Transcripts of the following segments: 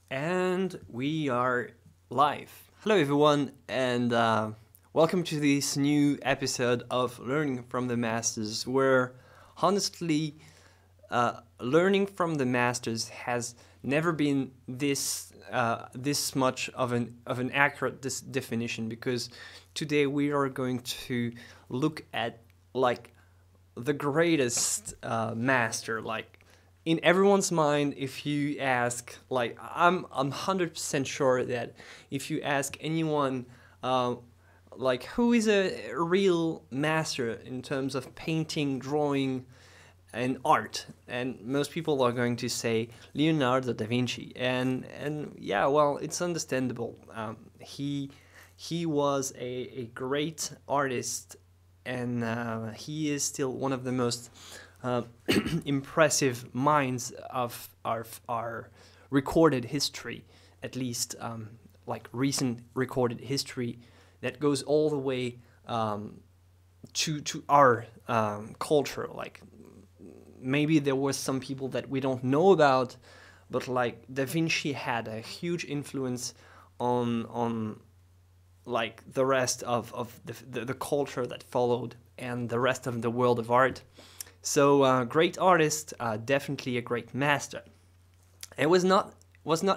And we are live. Hello, everyone, and welcome to this new episode of Learning from the Masters, where honestly, learning from the masters has never been this much of an accurate definition. Because today we are going to look at like the greatest master, like in everyone's mind. If you ask, like, I'm 100% sure that if you ask anyone, uh, like, who is a real master in terms of painting, drawing, and art, and most people are going to say Leonardo da Vinci. And yeah, well, it's understandable. He was a great artist, and he is still one of the most uh, impressive minds of our recorded history, at least like recent recorded history that goes all the way to our culture. Like, maybe there was some people that we don't know about, but like Da Vinci had a huge influence on like the rest of the culture that followed and the rest of the world of art. So great artist, definitely a great master. It was not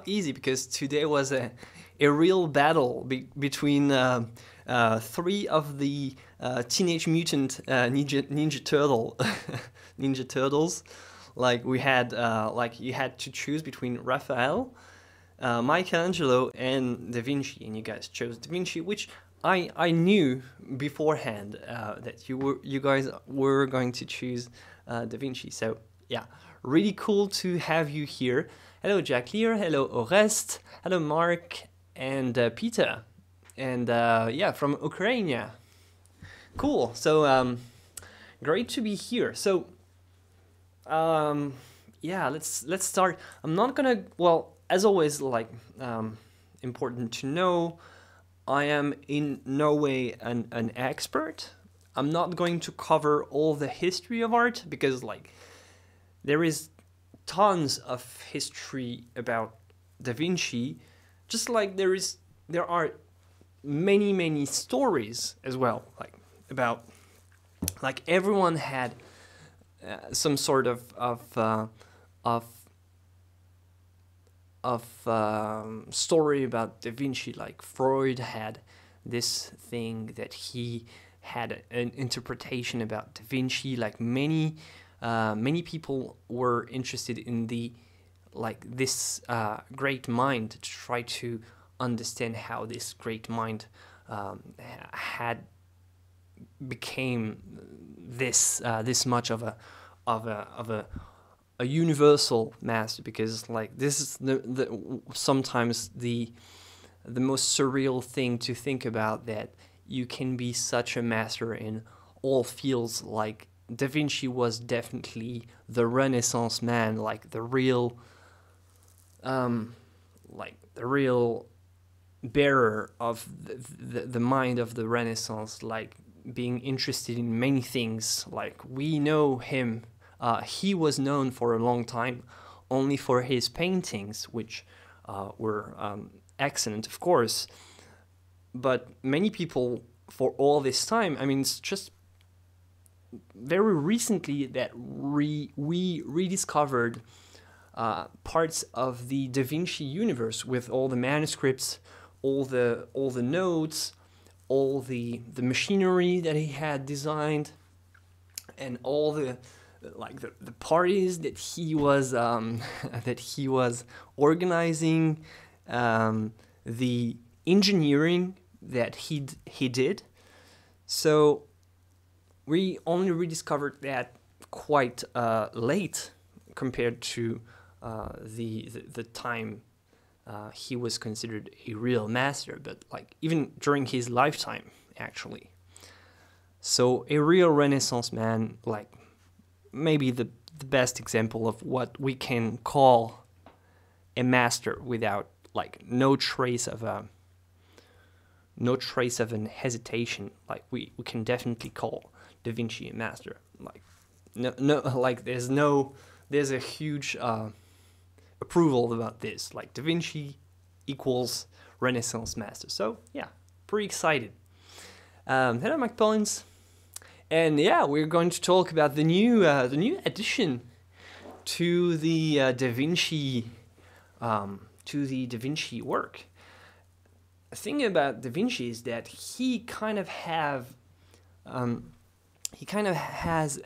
easy, because today was a real battle between three of the Teenage Mutant Ninja Turtle Ninja Turtles. Like, we had like, you had to choose between Raphael, Michelangelo, and Da Vinci, and you guys chose Da Vinci, which I knew beforehand that you guys were going to choose Da Vinci. So yeah, really cool to have you here. Hello, Jack Lear. Hello, Orest. Hello, Mark and Peter, and yeah, from Ukraine. Cool. So great to be here. So yeah, let's start. I'm not gonna. Well, as always, like, important to know, I am in no way an expert. I'm not going to cover all the history of art, because like there is tons of history about Da Vinci, just like there are many stories as well, like about, like, everyone had some sort of story about Da Vinci. Like, Freud had this thing that he had an interpretation about Da Vinci. Like, many people were interested in the, like, this great mind, to try to understand how this great mind had became this much of a universal master. Because like, this is the sometimes the most surreal thing to think about, that you can be such a master in all fields. Like, Da Vinci was definitely the Renaissance man, like the real the real bearer of the mind of the Renaissance, like being interested in many things. Like, we know him, he was known for a long time only for his paintings, which were excellent, of course. But many people, for all this time, I mean, it's just very recently that we rediscovered parts of the Da Vinci universe, with all the manuscripts, all the notes, all the machinery that he had designed, and all the, like, the parties that he was that he was organizing, the engineering that he did. So we only rediscovered that quite late, compared to the time he was considered a real master, but like even during his lifetime, actually. So a real Renaissance man, like maybe the best example of what we can call a master, without like no trace of an hesitation. Like, we can definitely call Da Vinci a master. Like, no, like, there's a huge approval about this. Like Da Vinci equals Renaissance master. So yeah, pretty excited. Hello, Mike Pollins, and yeah, we're going to talk about the new addition to the Da Vinci work. The thing about Da Vinci is that he kind of has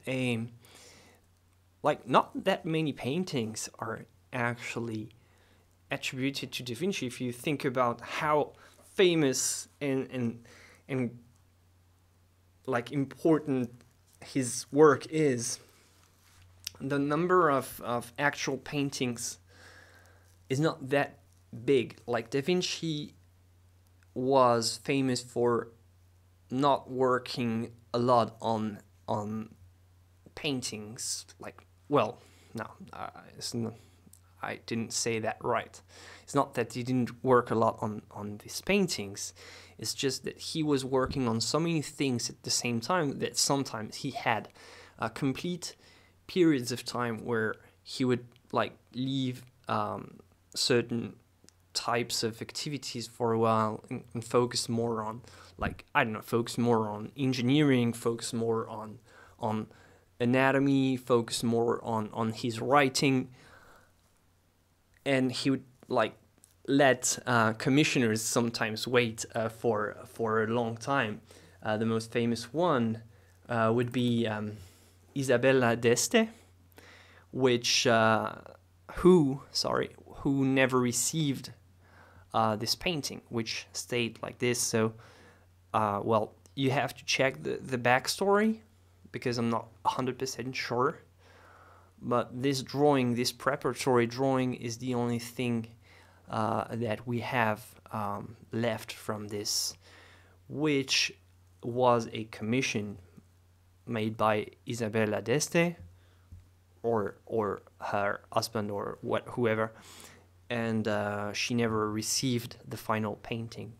a, like, not that many paintings are actually attributed to Da Vinci. If you think about how famous and like important his work is, the number of actual paintings is not that big. Like Da Vinci was famous for not working a lot on paintings. Like, well, no, I didn't say that right. It's not that he didn't work a lot on these paintings. It's just that he was working on so many things at the same time that sometimes he had complete periods of time where he would like leave certain types of activities for a while and focus more on, like, I don't know, focus more on engineering, focus more on anatomy, focus more on his writing, and he would like let commissioners sometimes wait for a long time. The most famous one would be Isabella d'Este, which who never received this painting, which stayed like this. So, well, you have to check the backstory, because I'm not 100% sure. But this drawing, this preparatory drawing, is the only thing that we have left from this, which was a commission made by Isabella d'Este, or her husband, or whoever, and she never received the final painting.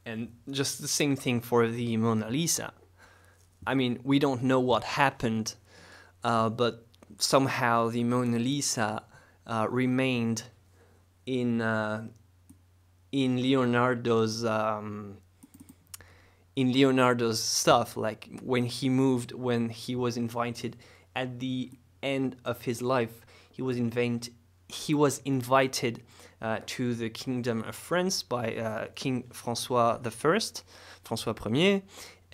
And just the same thing for the Mona Lisa. I mean, we don't know what happened, but somehow the Mona Lisa remained in Leonardo's stuff. Like when he was invited at the end of his life, he was invited to the Kingdom of France by King François I,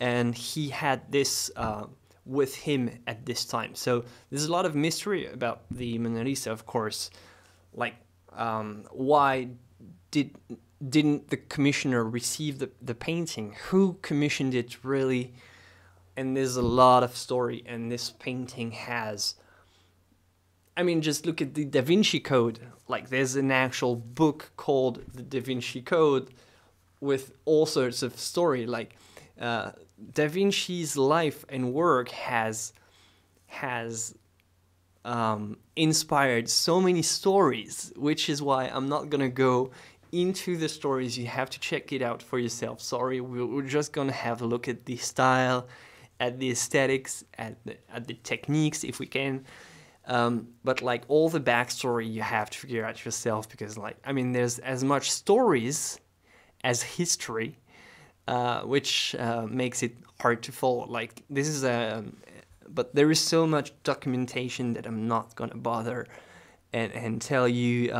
and he had this with him at this time. So there's a lot of mystery about the Mona Lisa, of course. Like, why didn't the commissioner receive the painting? Who commissioned it, really? And there's a lot of story, and this painting has, I mean, just look at the Da Vinci Code. Like, there's an actual book called the Da Vinci Code with all sorts of story. Like, Da Vinci's life and work has inspired so many stories, which is why I'm not gonna go into the stories. You have to check it out for yourself. Sorry, we're just gonna have a look at the style, at the aesthetics, at the techniques, if we can. But like all the backstory, you have to figure out yourself, because, like, I mean, there's as much stories as history, which makes it hard to follow. Like, this is but there is so much documentation that I'm not gonna bother and tell you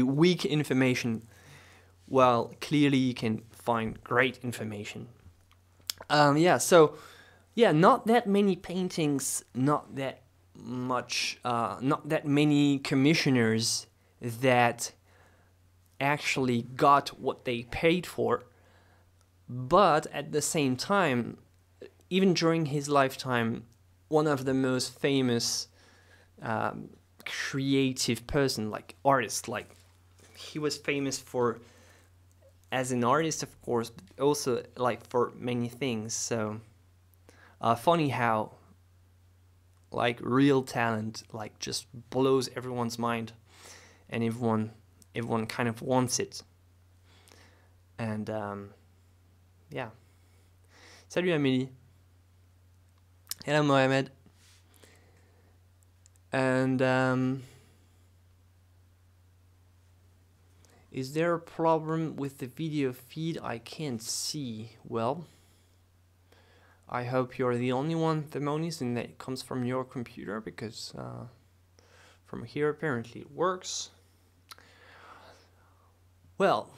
weak information. Well, clearly you can find great information. Not that many paintings, not that many commissioners that actually got what they paid for. But at the same time, even during his lifetime, one of the most famous creative person, like artist, like he was famous for, as an artist, of course, but also like for many things. So funny how like real talent like just blows everyone's mind, and everyone kind of wants it. And Salut Amélie. Hello Mohamed. And is there a problem with the video feed? I can't see. Well, I hope you're the only one, Themonis, and that it comes from your computer, because from here apparently it works. Well,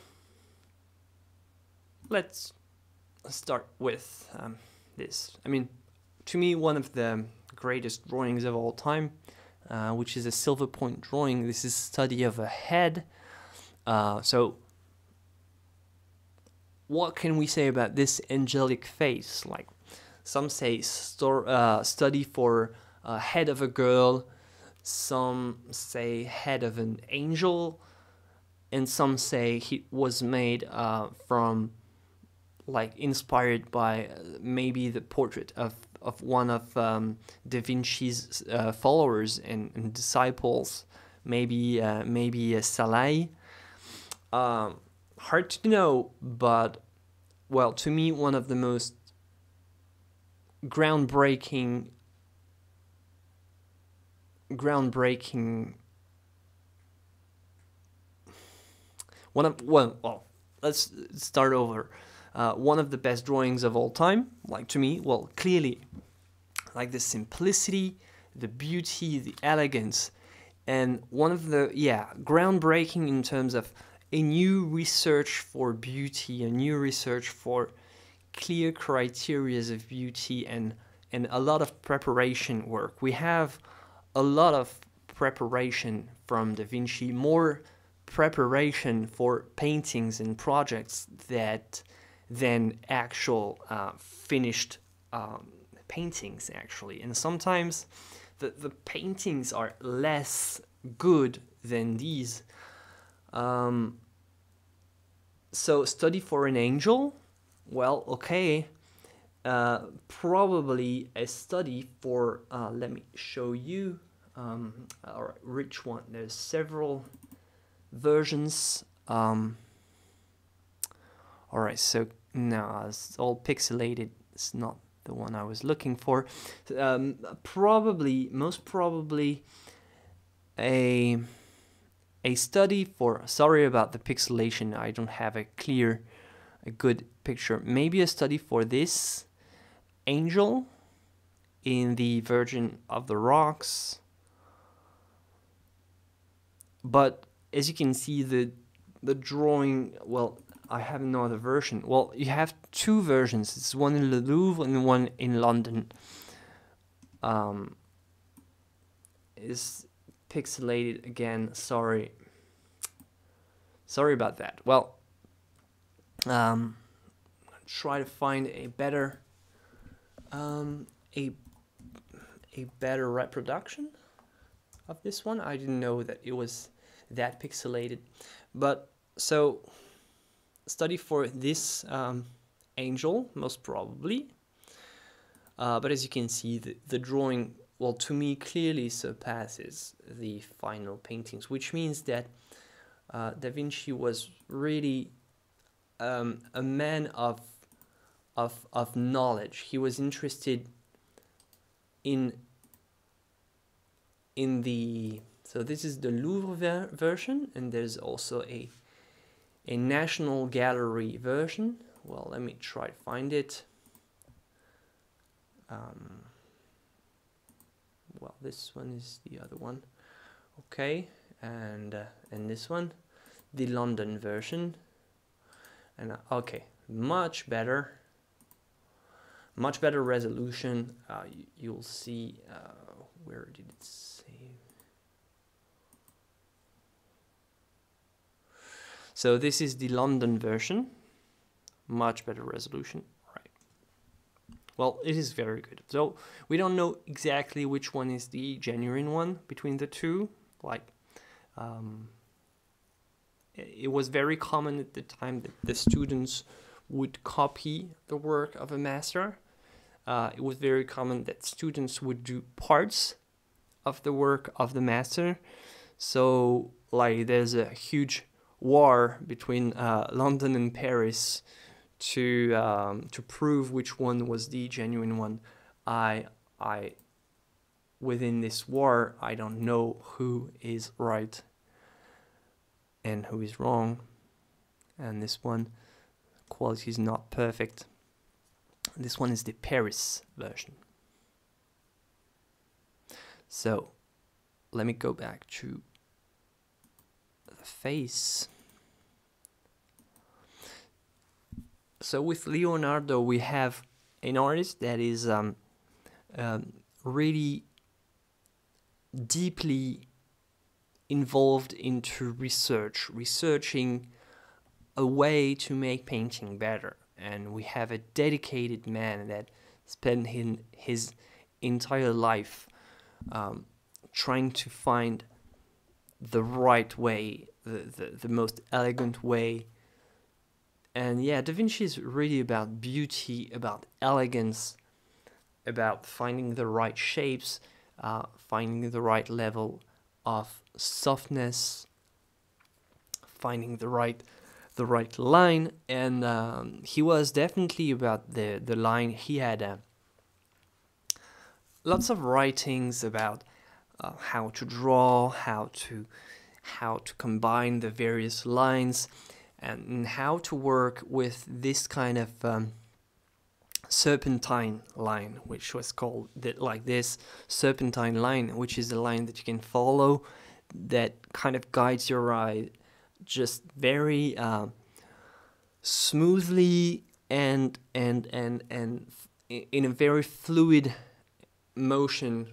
let's start with this. I mean, to me, one of the greatest drawings of all time, which is a silver point drawing. This is study of a head. So what can we say about this angelic face? Like, some say study for head of a girl, some say head of an angel, and some say he was made from, like, inspired by maybe the portrait of one of Da Vinci's followers and disciples, maybe Salai. Hard to know, but, well, to me, one of the most groundbreaking let's start over. One of the best drawings of all time, like, to me, well, clearly, like, the simplicity, the beauty, the elegance, and one of the, groundbreaking in terms of a new research for beauty, a new research for clear criteria of beauty, and a lot of preparation work. We have a lot of preparation from Da Vinci, more preparation for paintings and projects than actual finished paintings, actually. And sometimes the paintings are less good than these. So study for an angel, well, okay, probably a study for, let me show you, or which one. There's several versions. Alright, so no, it's all pixelated. It's not the one I was looking for. Most probably a study for, sorry about the pixelation, I don't have a good picture. Maybe a study for this angel in the Virgin of the Rocks. But as you can see, the drawing, well, I have no other version. Well, you have two versions. It's one in the Louvre and one in London. Is pixelated again. Sorry about that. Well, try to find a better better reproduction of this one. I didn't know that it was that pixelated. But so study for this angel, most probably. But as you can see, the drawing, well, to me, clearly surpasses the final paintings, which means that Da Vinci was really a man of knowledge. He was interested in the, so this is the Louvre version, and there's also a National Gallery version. Well, let me try to find it. Well, this one is the other one. Okay, and this one, the London version. And okay, much better resolution. You'll see, where did it save? So this is the London version, much better resolution, right? Well, it is very good. So we don't know exactly which one is the genuine one between the two. Like, it was very common at the time that the students would copy the work of a master. It was very common that students would do parts of the work of the master. So, like, there's a huge war between London and Paris to prove which one was the genuine one. I within this war, I don't know who is right and who is wrong. And this one, quality is not perfect. This one is the Paris version. So let me go back to the face. So with Leonardo, we have an artist that is really deeply involved into researching a way to make painting better. And we have a dedicated man that spent his entire life trying to find the right way, the most elegant way. And yeah, Da Vinci is really about beauty, about elegance, about finding the right shapes, finding the right level of softness, finding the right line. And he was definitely about the line. He had lots of writings about how to draw, how to combine the various lines, and how to work with this kind of serpentine line, which was called like this serpentine line, which is a line that you can follow that kind of guides your eye just very smoothly and in a very fluid motion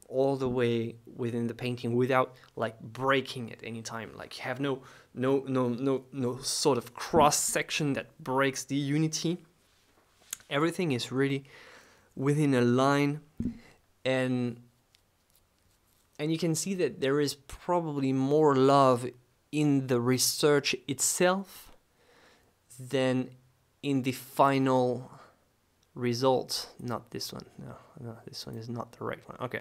all the way within the painting without like breaking at any time. Like you have no sort of cross section that breaks the unity. Everything is really within a line, and you can see that there is probably more love in the research itself than in the final result. Not this one. No, this one is not the right one. Okay.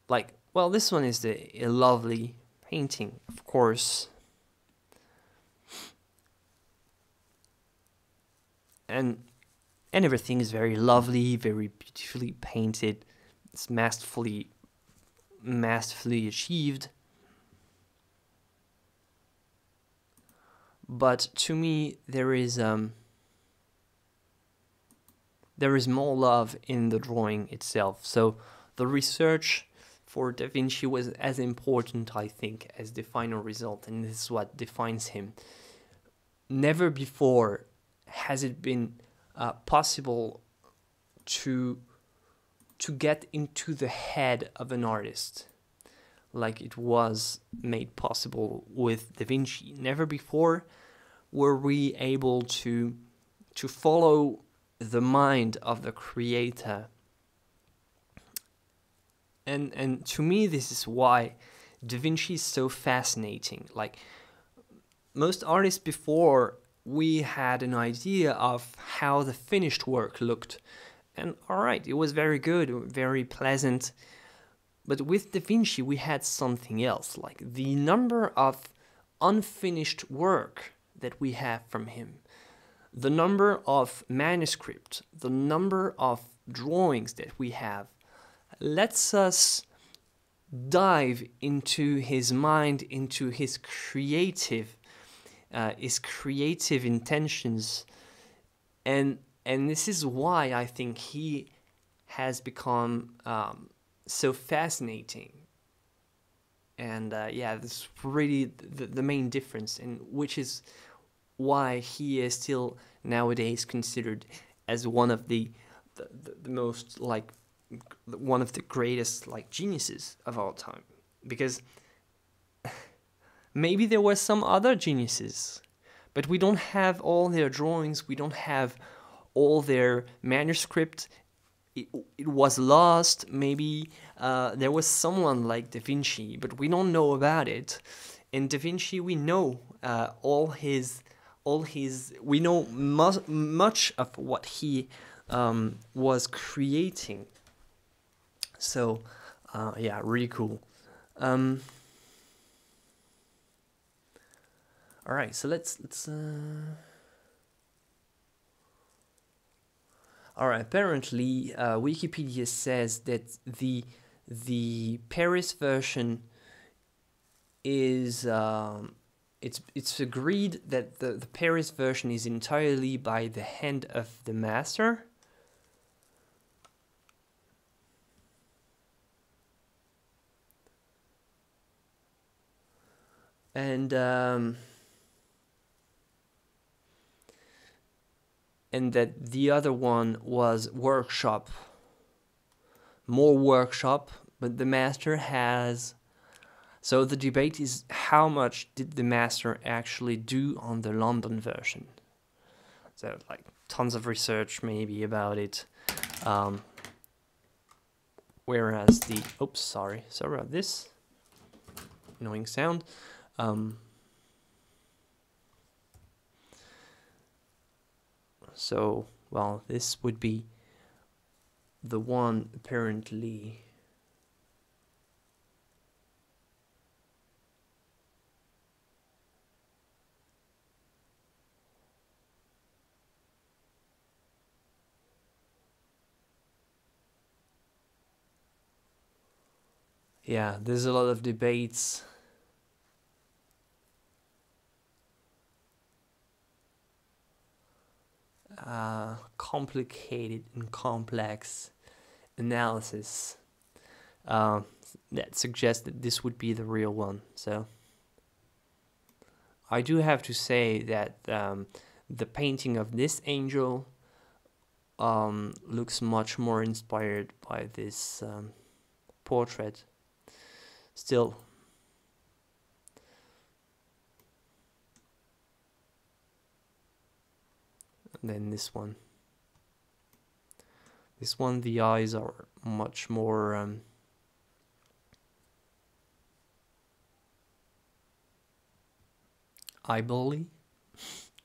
Like, well, this one is a lovely painting, of course. And everything is very lovely, very beautifully painted. It's masterfully achieved. But to me, there is more love in the drawing itself. So the research for Da Vinci was as important, I think, as the final result, and this is what defines him. Never before has it been possible to get into the head of an artist like it was made possible with Da Vinci. Never before were we able to follow the mind of the creator. And to me, this is why Da Vinci is so fascinating. Like most artists before, we had an idea of how the finished work looked. And all right, it was very good, very pleasant. But with Da Vinci, we had something else, like the number of unfinished work that we have from him, the number of manuscripts, the number of drawings that we have, lets us dive into his mind, into his creative intentions, and this is why I think he has become so fascinating. And yeah, this is really the main difference, and which is why he is still nowadays considered as one of the most like one of the greatest like geniuses of all time. Because maybe there were some other geniuses, but we don't have all their drawings, we don't have all their manuscript. It was lost. Maybe there was someone like Da Vinci, but we don't know about it. And Da Vinci, we know all his. We know much of what he was creating. So, yeah, really cool. All right, so let's. Alright, apparently Wikipedia says that the Paris version is it's agreed that the Paris version is entirely by the hand of the master. And that the other one was workshop, more workshop, but the master has. So the debate is how much did the master actually do on the London version. So like tons of research maybe about it. Whereas the, oops, sorry about this annoying sound. So, well, this would be the one apparently. Yeah, there's a lot of debates. Complicated and complex analysis that suggests that this would be the real one. So I do have to say that the painting of this angel looks much more inspired by this portrait. Still, and then this one. This one, the eyes are much more eyeball-y.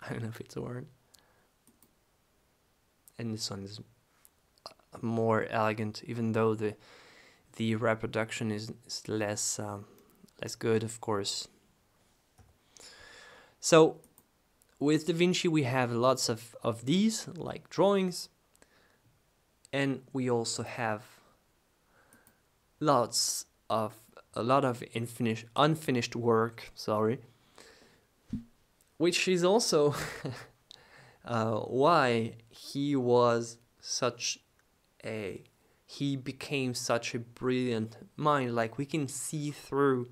I don't know if it's a word. And this one is more elegant, even though the reproduction is less less good, of course. So with Da Vinci we have lots of these, like drawings, and we also have a lot of unfinished work, which is also why he became such a brilliant mind. Like, we can see through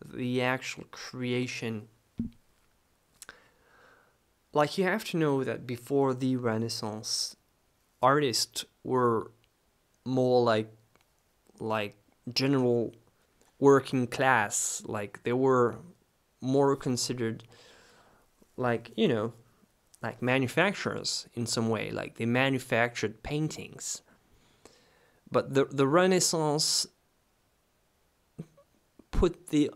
the actual creation. Like, you have to know that before the Renaissance, artists were more like general working class. Like, they were more considered like, you know, like manufacturers in some way. Like, they manufactured paintings. But the Renaissance put the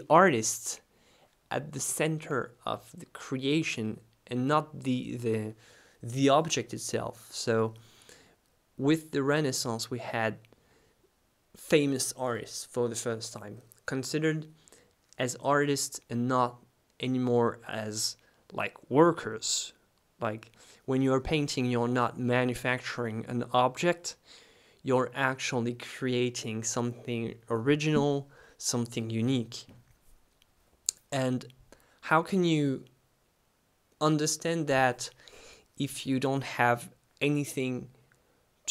artist at the center of the creation and not the object itself. So with the Renaissance, we had famous artists for the first time, considered as artists and not anymore as like workers. Like, when you're painting, you're not manufacturing an object, you're actually creating something original, something unique. And how can you understand that if you don't have anything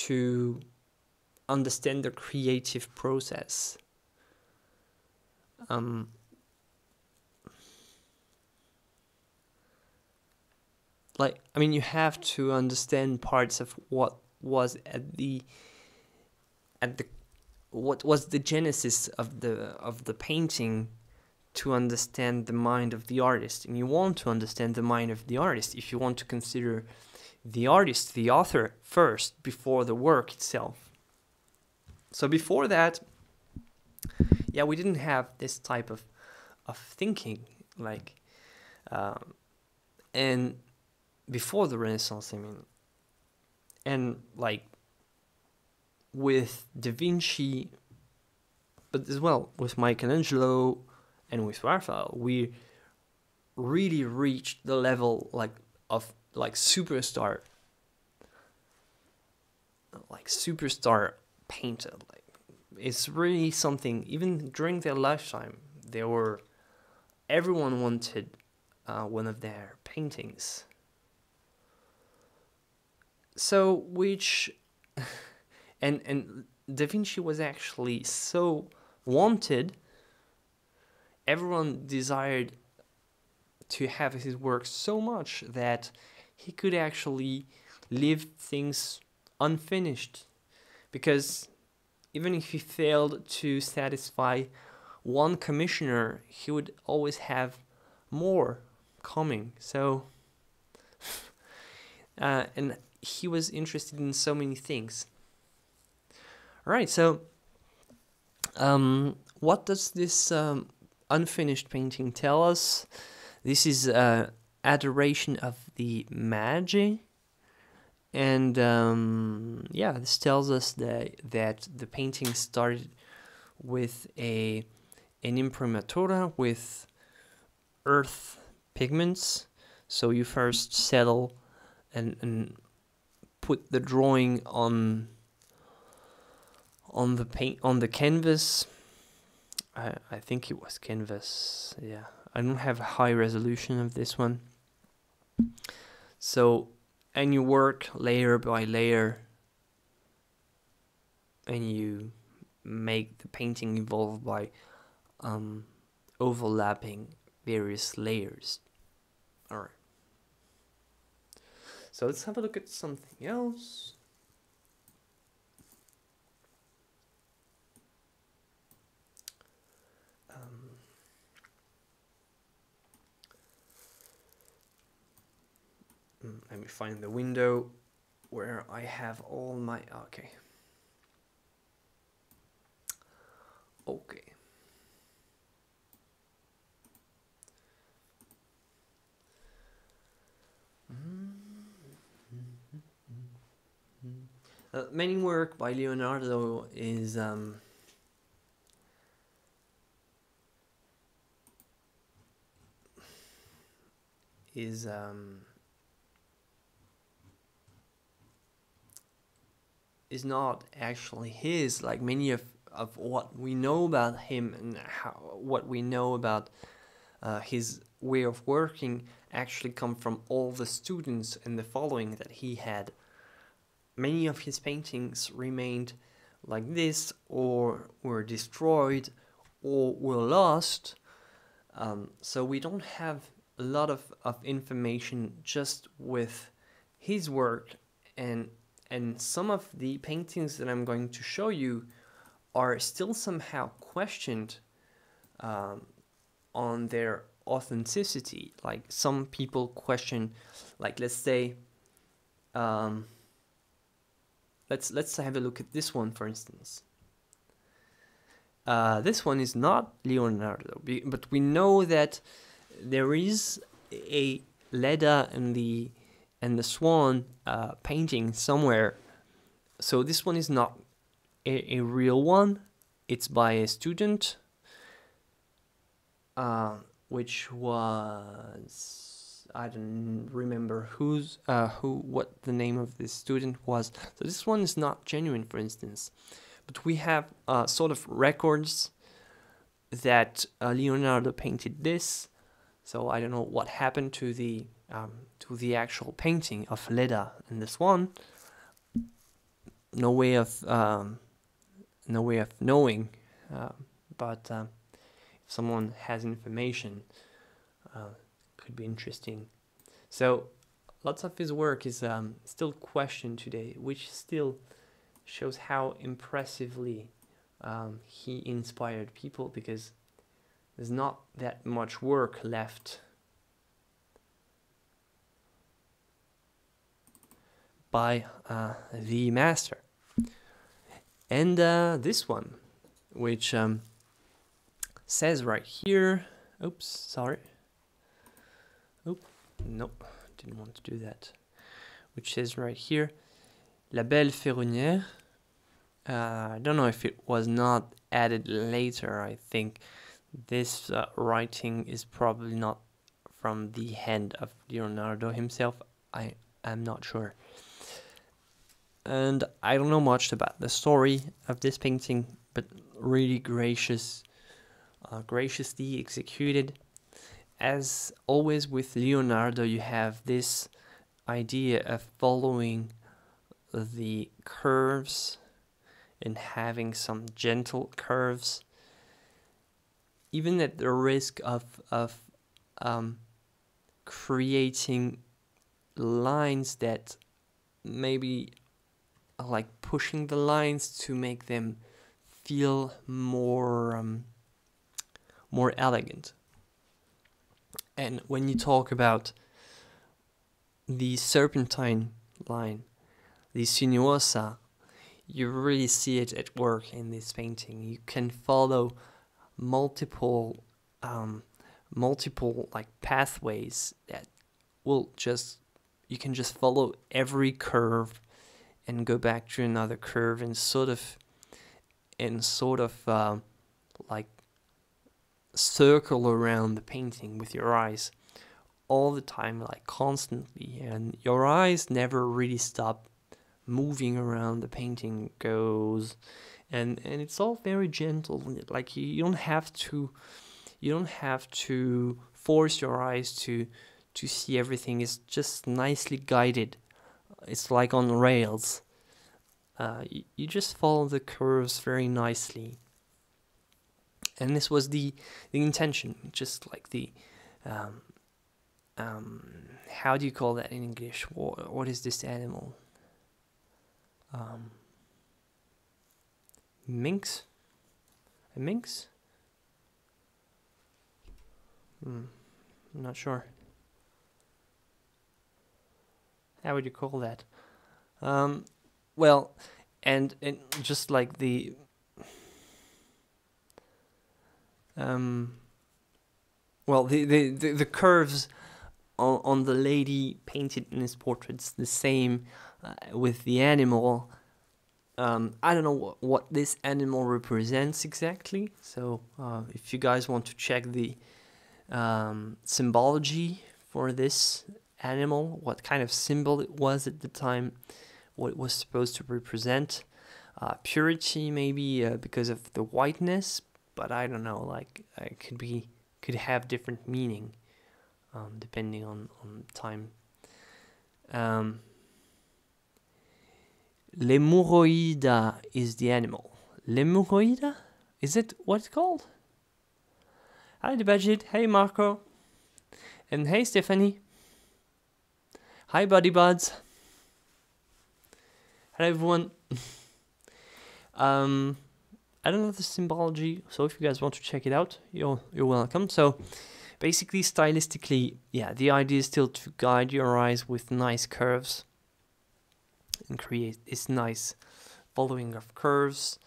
to understand the creative process? Like, I mean, you have to understand parts of what was what was the genesis of the painting to understand the mind of the artist. And you want to understand the mind of the artist if you want to consider the artist, the author, first before the work itself. So before that, yeah, we didn't have this type of thinking, like, and before the Renaissance, I mean, and like with Da Vinci, but as well with Michelangelo and with Raphael, we really reached the level like of like superstar painter. Like, it's really something. Even during their lifetime, everyone wanted one of their paintings. So which and Da Vinci was actually so wanted. Everyone desired to have his work so much that he could actually leave things unfinished, because even if he failed to satisfy one commissioner, he would always have more coming. So and he was interested in so many things. All right, so what does this unfinished painting tell us? This is adoration of the Magi, and this tells us that the painting started with an imprimatura with earth pigments. So you first settle and put the drawing on the canvas. I think it was canvas. Yeah, I don't have a high resolution of this one. So, and you work layer by layer, and you make the painting evolve by overlapping various layers. All right. So let's have a look at something else. Let me find the window where I have all my... Okay. Many work by Leonardo is not actually his. Like, many of what we know about him and what we know about his way of working actually come from all the students and the following that he had. Many of his paintings remained like this, or were destroyed, or were lost. So we don't have a lot of information just with his work, and some of the paintings that I'm going to show you are still somehow questioned on their authenticity. Like, some people question, like, let's say, let's have a look at this one, for instance. This one is not Leonardo, but we know that there is a Leda and the Swan painting somewhere. So this one is not a real one. It's by a student, which was, I don't remember what the name of this student was. So this one is not genuine, for instance. But we have sort of records that Leonardo painted this. So I don't know what happened to the actual painting of Leda and the Swan. No way of knowing. But if someone has information, could be interesting. So lots of his work is still questioned today, which still shows how impressively he inspired people, because there's not that much work left by the master. And this one, which says right here, oops, sorry. Oh, nope, didn't want to do that. Which says right here, La Belle Ferronnière. I don't know if it was not added later. I think this writing is probably not from the hand of Leonardo himself. I am not sure. And I don't know much about the story of this painting, but really graciously executed. As always with Leonardo, you have this idea of following the curves and having some gentle curves, even at the risk of creating lines that maybe like pushing the lines to make them feel more elegant. And when you talk about the serpentine line, the sinuosa, you really see it at work in this painting. You can follow multiple like pathways that will just, you can just follow every curve and go back to another curve and sort of like circle around the painting with your eyes all the time, like constantly, and your eyes never really stop moving around the painting goes, and it's all very gentle. Like you don't have to force your eyes to see everything. It's just nicely guided. It's like on rails. You just follow the curves very nicely, and this was the intention. Just like the how do you call that in English? What is this animal? Minx? A minx? I'm not sure. How would you call that? Well, and just like the the curves on the lady painted in his portraits, the same with the animal. I don't know what this animal represents exactly, so if you guys want to check the symbology for this animal, what kind of symbol it was at the time, what it was supposed to represent, purity maybe because of the whiteness, but I don't know, like it could have different meaning depending on time. Lemuroida is the animal. Lemuroida? Is it what it's called? Hi Debajit, hey Marco, and hey Stephanie. Hi buddy buds. Hello everyone. I don't know the symbology, so if you guys want to check it out, you're welcome. So basically, stylistically, yeah, the idea is still to guide your eyes with nice curves and create this nice following of curves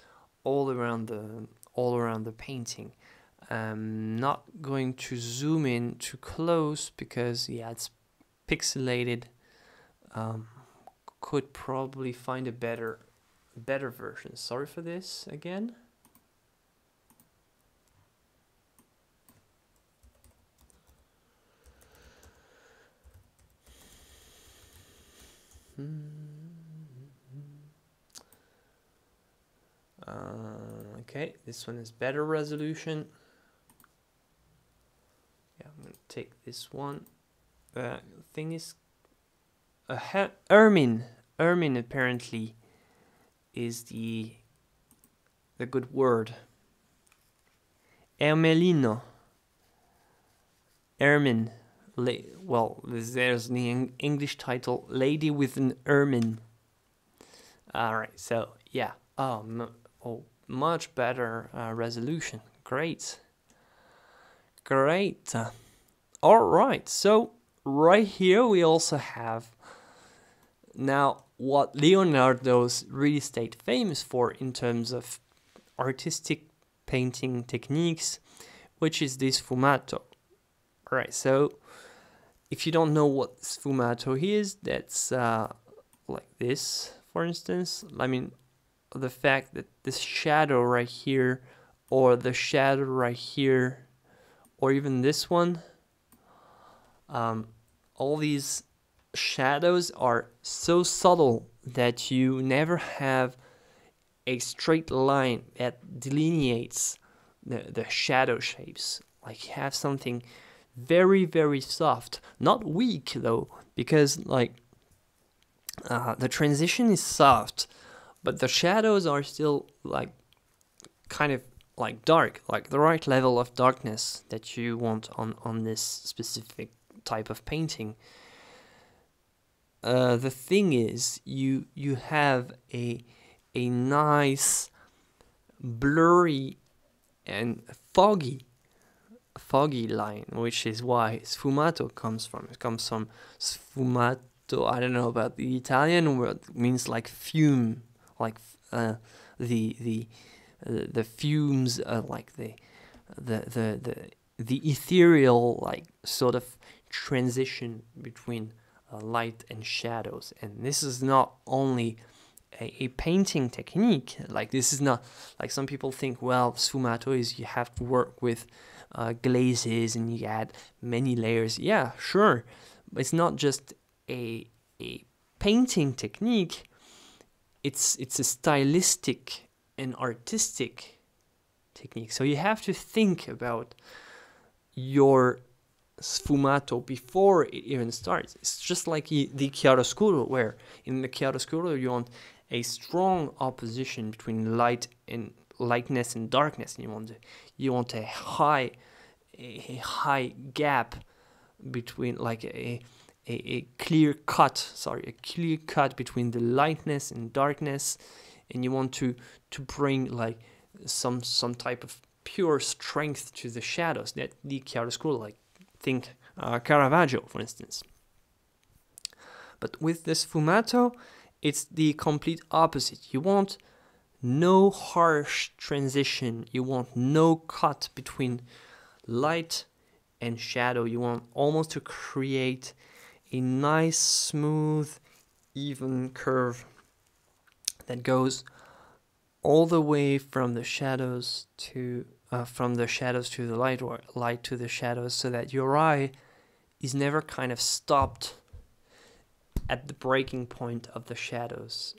all around the painting. Not going to zoom in too close because yeah, it's pixelated. Could probably find a better version. Sorry for this again. Okay, this one is better resolution. Yeah, I'm gonna take this one. Thing is, ermine apparently is the good word. Ermelino. Ermine. Well, there's the English title, Lady with an Ermine. Alright, so yeah. Much better resolution. Great. Alright, so right here we also have now what Leonardo's really stayed famous for in terms of artistic painting techniques, which is this sfumato. Alright, so if you don't know what sfumato is, that's like this, for instance. I mean, the fact that this shadow right here, or the shadow right here, or even this one, all these shadows are so subtle that you never have a straight line that delineates the shadow shapes. Like you have something very, very soft, not weak though, because like the transition is soft, but the shadows are still like kind of like dark, like the right level of darkness that you want on this specific type of painting. The thing is, you have a nice blurry and foggy line, which is why sfumato comes from. It comes from sfumato. I don't know about the Italian word. It means like fume, like the the the fumes, like the ethereal, like sort of transition between light and shadows. And this is not only a painting technique. Like this is not like some people think. Well, sfumato is you have to work with glazes and you add many layers. Yeah, sure, but it's not just a painting technique. It's a stylistic and artistic technique. So you have to think about your sfumato before it even starts. It's just like the chiaroscuro, where in the chiaroscuro you want a strong opposition between lightness and darkness, and you want a high gap between, like a clear cut between the lightness and darkness, and you want to bring like some type of pure strength to the shadows. That the chiaroscuro, like think Caravaggio, for instance. But with the sfumato, it's the complete opposite. You want no harsh transition. You want no cut between light and shadow. You want almost to create a nice, smooth, even curve that goes all the way from the shadows to the light, or light to the shadows, so that your eye is never kind of stopped at the breaking point of the shadows.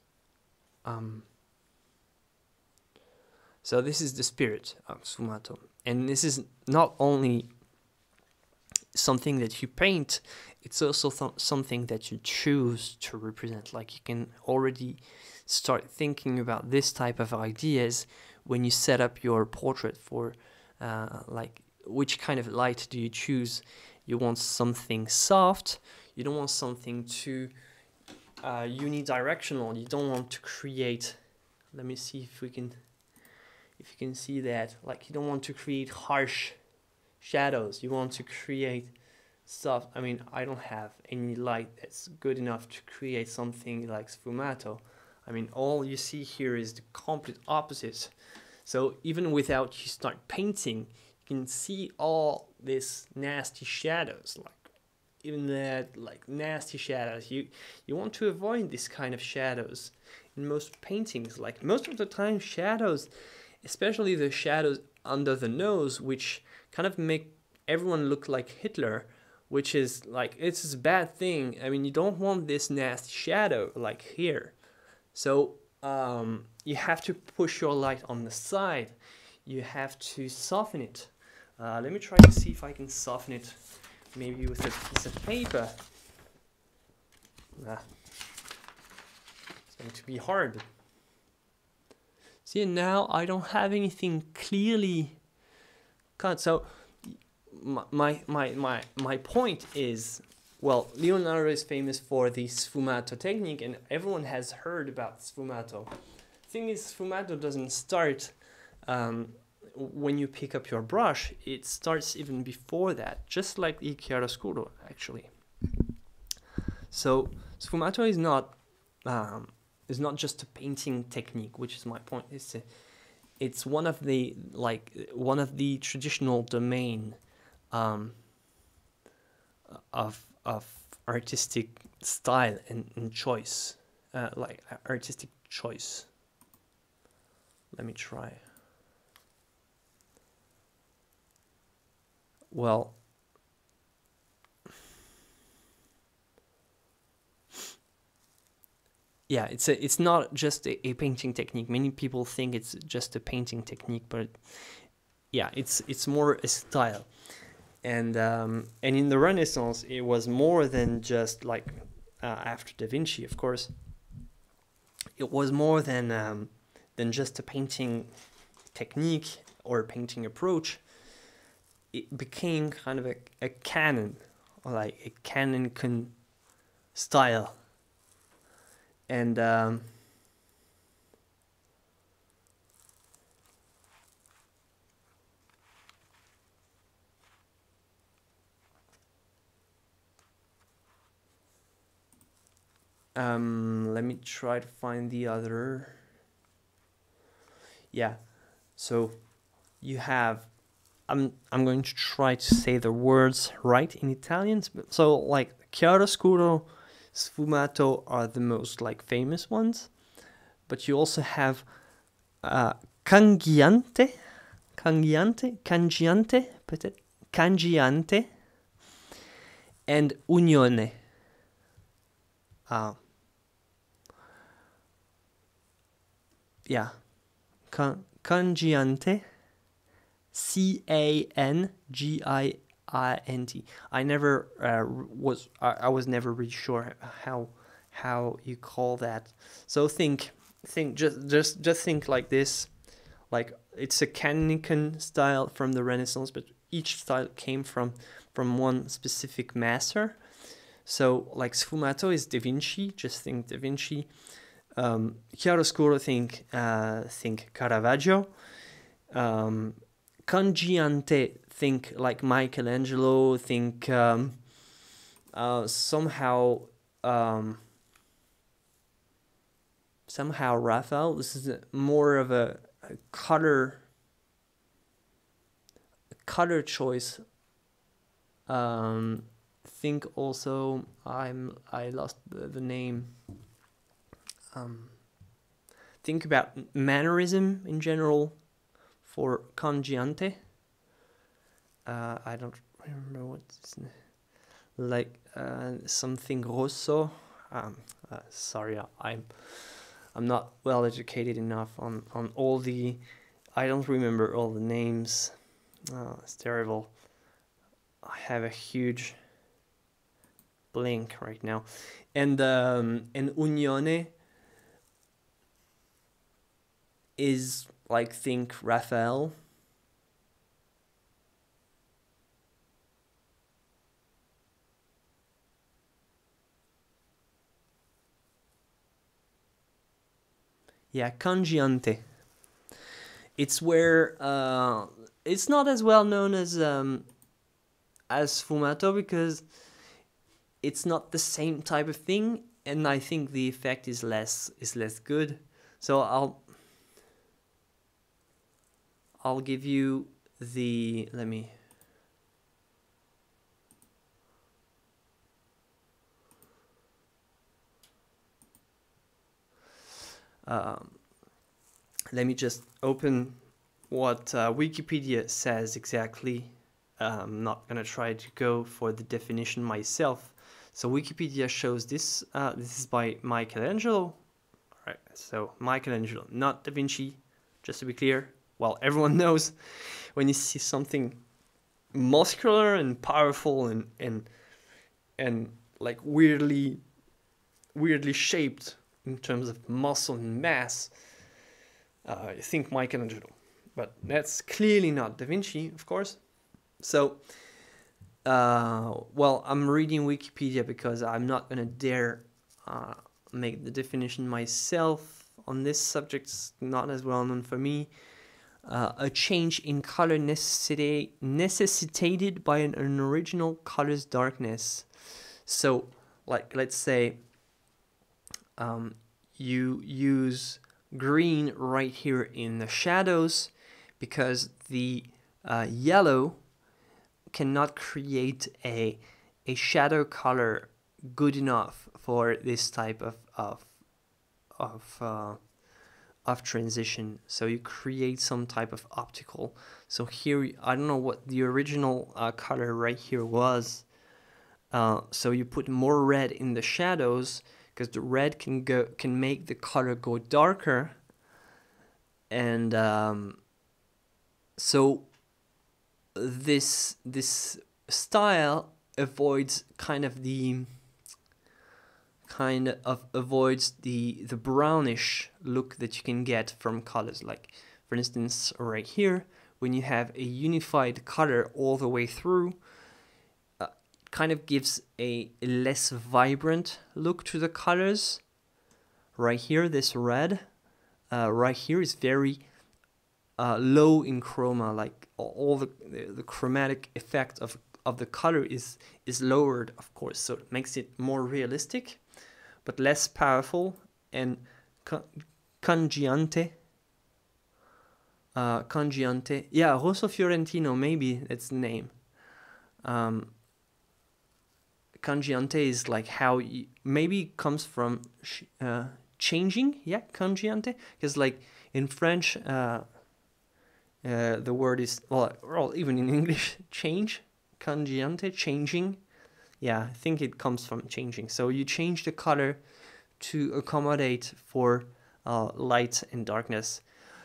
So this is the spirit of sfumato, and this is not only something that you paint, it's also something that you choose to represent. Like you can already start thinking about this type of ideas when you set up your portrait for like which kind of light do you choose. You want something soft, you don't want something too unidirectional. You don't want to create, let me see if you can see that, like you don't want to create harsh shadows. You want to create soft. I mean, I don't have any light that's good enough to create something like sfumato. I mean, all you see here is the complete opposite. So even without you start painting, you can see all these nasty shadows, like even that, like nasty shadows. You want to avoid this kind of shadows in most paintings. Like most of the time, shadows, especially the shadows under the nose, which kind of make everyone look like Hitler, which is like, it's a bad thing. I mean, you don't want this nasty shadow like here. So you have to push your light on the side. You have to soften it. Let me try to see if I can soften it, maybe with a piece of paper. It's going to be hard. See, now I don't have anything clearly cut. So my point is, well, Leonardo is famous for the sfumato technique, and everyone has heard about sfumato. Thing is, sfumato doesn't start when you pick up your brush. It starts even before that, just like the chiaroscuro, actually. So sfumato is not just a painting technique, which is my point. It's one of the traditional domain of artistic style and choice, like artistic choice. Let me try. Well, yeah, it's not just a painting technique. Many people think it's just a painting technique, but yeah, it's more a style. And in the Renaissance, it was more than just like after Da Vinci, of course. It was more than just a painting technique or a painting approach. It became kind of a canon, or like a canon style. And let me try to find the other. Yeah, so you have. I'm going to try to say the words right in Italian. So like chiaroscuro, sfumato are the most like famous ones, but you also have cangiante, peut-être cangiante, and unione. Yeah, cangiante, Cangiant. I never I was never really sure how you call that. So just think like this, like it's a Canican style from the Renaissance, but each style came from one specific master. So like sfumato is Da Vinci, just think Da Vinci. Chiaroscuro, think Caravaggio. Cangiante, think like Michelangelo, think somehow Raphael. This is more of a color choice. Think also I lost the name. Think about mannerism in general for Cangiante. I don't remember what's like something Rosso. Sorry, I'm not well educated enough on all the. I don't remember all the names. It's terrible. I have a huge blank right now, and Unione is like think Raphael. Yeah, Cangiante. It's where it's not as well known as Sfumato because it's not the same type of thing, and I think the effect is less good. So I'll give you the let me. Let me just open what Wikipedia says exactly. I'm not gonna try to go for the definition myself. So Wikipedia shows this. This is by Michelangelo. All right. So Michelangelo, not Da Vinci. Just to be clear. Well, everyone knows when you see something muscular and powerful and like weirdly shaped in terms of muscle and mass, I think Michelangelo, but that's clearly not Da Vinci, of course. So, well, I'm reading Wikipedia because I'm not gonna dare make the definition myself on this subject. It's not as well known for me. A change in color necessitated by an original color's darkness. So, like, let's say you use green right here in the shadows because the yellow cannot create a shadow color good enough for this type of transition. So you create some type of optical. So here, I don't know what the original color right here was. So you put more red in the shadows because the red can make the color go darker, and so this style avoids the brownish look that you can get from colors. Like, for instance, right here, when you have a unified color all the way through, it kind of gives a less vibrant look to the colors. Right here, this red, right here is very low in chroma. Like, all the chromatic effect of the color is lowered, of course, so it makes it more realistic, but less powerful. And Cangiante, yeah, Rosso Fiorentino, maybe that's the name. Cangiante is like how maybe comes from changing, yeah, Cangiante, because like in French, the word is, well, even in English, change, Cangiante, changing. Yeah, I think it comes from changing. So you change the color to accommodate for light and darkness.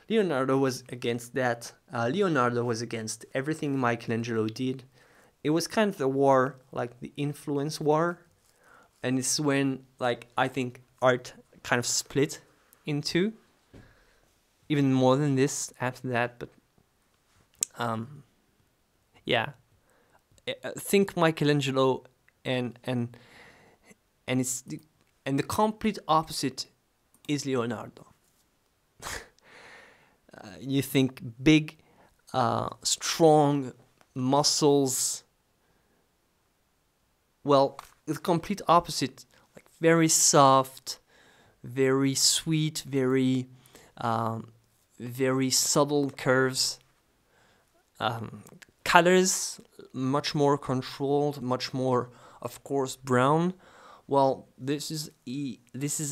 Leonardo was against that. Leonardo was against everything Michelangelo did. It was kind of the war, like the influence war. And it's when, like, I think art kind of split in two. Even more than this after that, but yeah. Think Michelangelo and the complete opposite is Leonardo. You think big, strong muscles. Well, the complete opposite, like very soft, very sweet, very subtle curves. Colors much more controlled, much more, of course, brown. Well, this is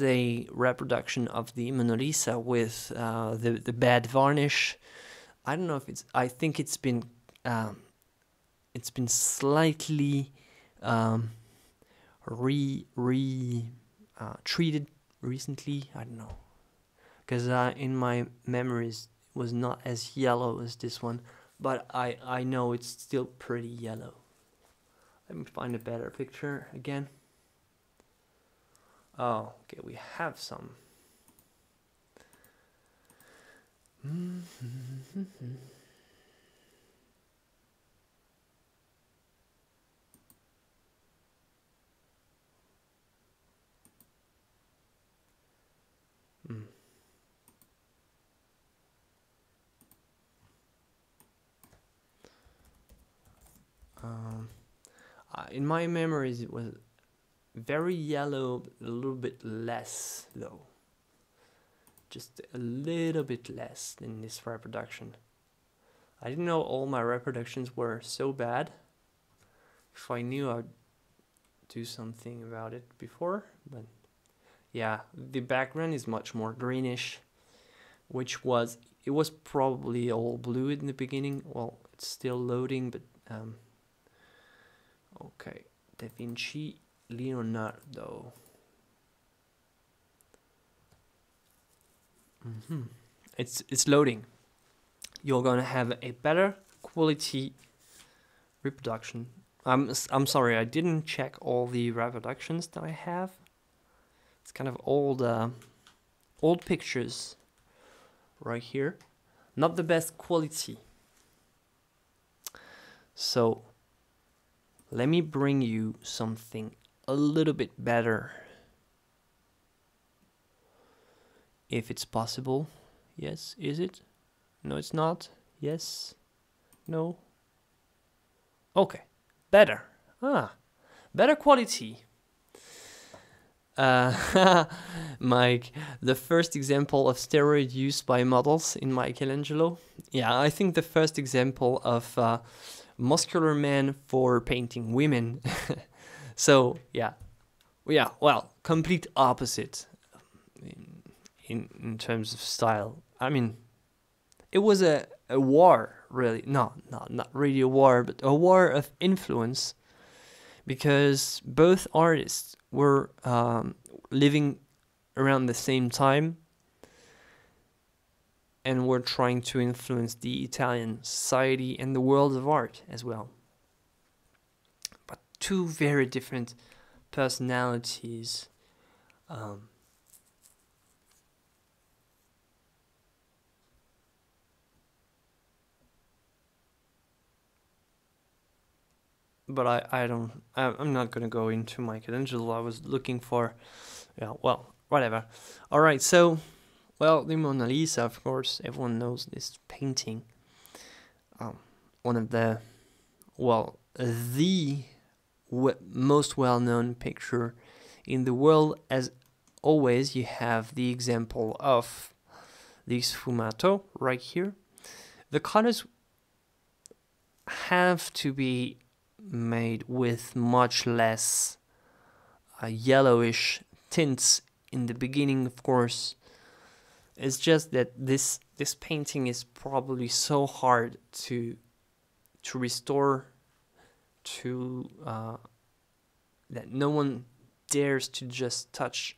a reproduction of the Mona Lisa with the bad varnish. I don't know if I think it's been slightly treated recently. I don't know, because in my memories it was not as yellow as this one, but I know it's still pretty yellow. Let me find a better picture again. Oh, okay, we have some. In my memories, it was very yellow, a little bit less though. Just a little bit less in this reproduction. I didn't know all my reproductions were so bad. If I knew, I'd do something about it before, but yeah, the background is much more greenish, it was probably all blue in the beginning. Well, it's still loading, but okay, Da Vinci, Leonardo. It's loading. You're gonna have a better quality reproduction. I'm sorry, I didn't check all the reproductions that I have. It's kind of old pictures right here. Not the best quality. So let me bring you something a little bit better, if it's possible. Yes, is it? No, it's not. Yes. No. Okay. Better. Better quality. Mike, the first example of steroid use by models in Michelangelo. Yeah, I think the first example of muscular man for painting women. So yeah, well, complete opposite in terms of style. I mean, it was a war, really. No, not really a war, but a war of influence, because both artists were living around the same time, and were trying to influence the Italian society and the world of art as well. But two very different personalities. But I'm not gonna go into Michelangelo. I was looking for, yeah, well, whatever. All right, so, well, the Mona Lisa, of course, everyone knows this painting. One of the, well, the most well-known picture in the world. As always, you have the example of the sfumato right here. The colors have to be made with much less yellowish tints in the beginning, of course. It's just that this painting is probably so hard to restore, to that no one dares to just touch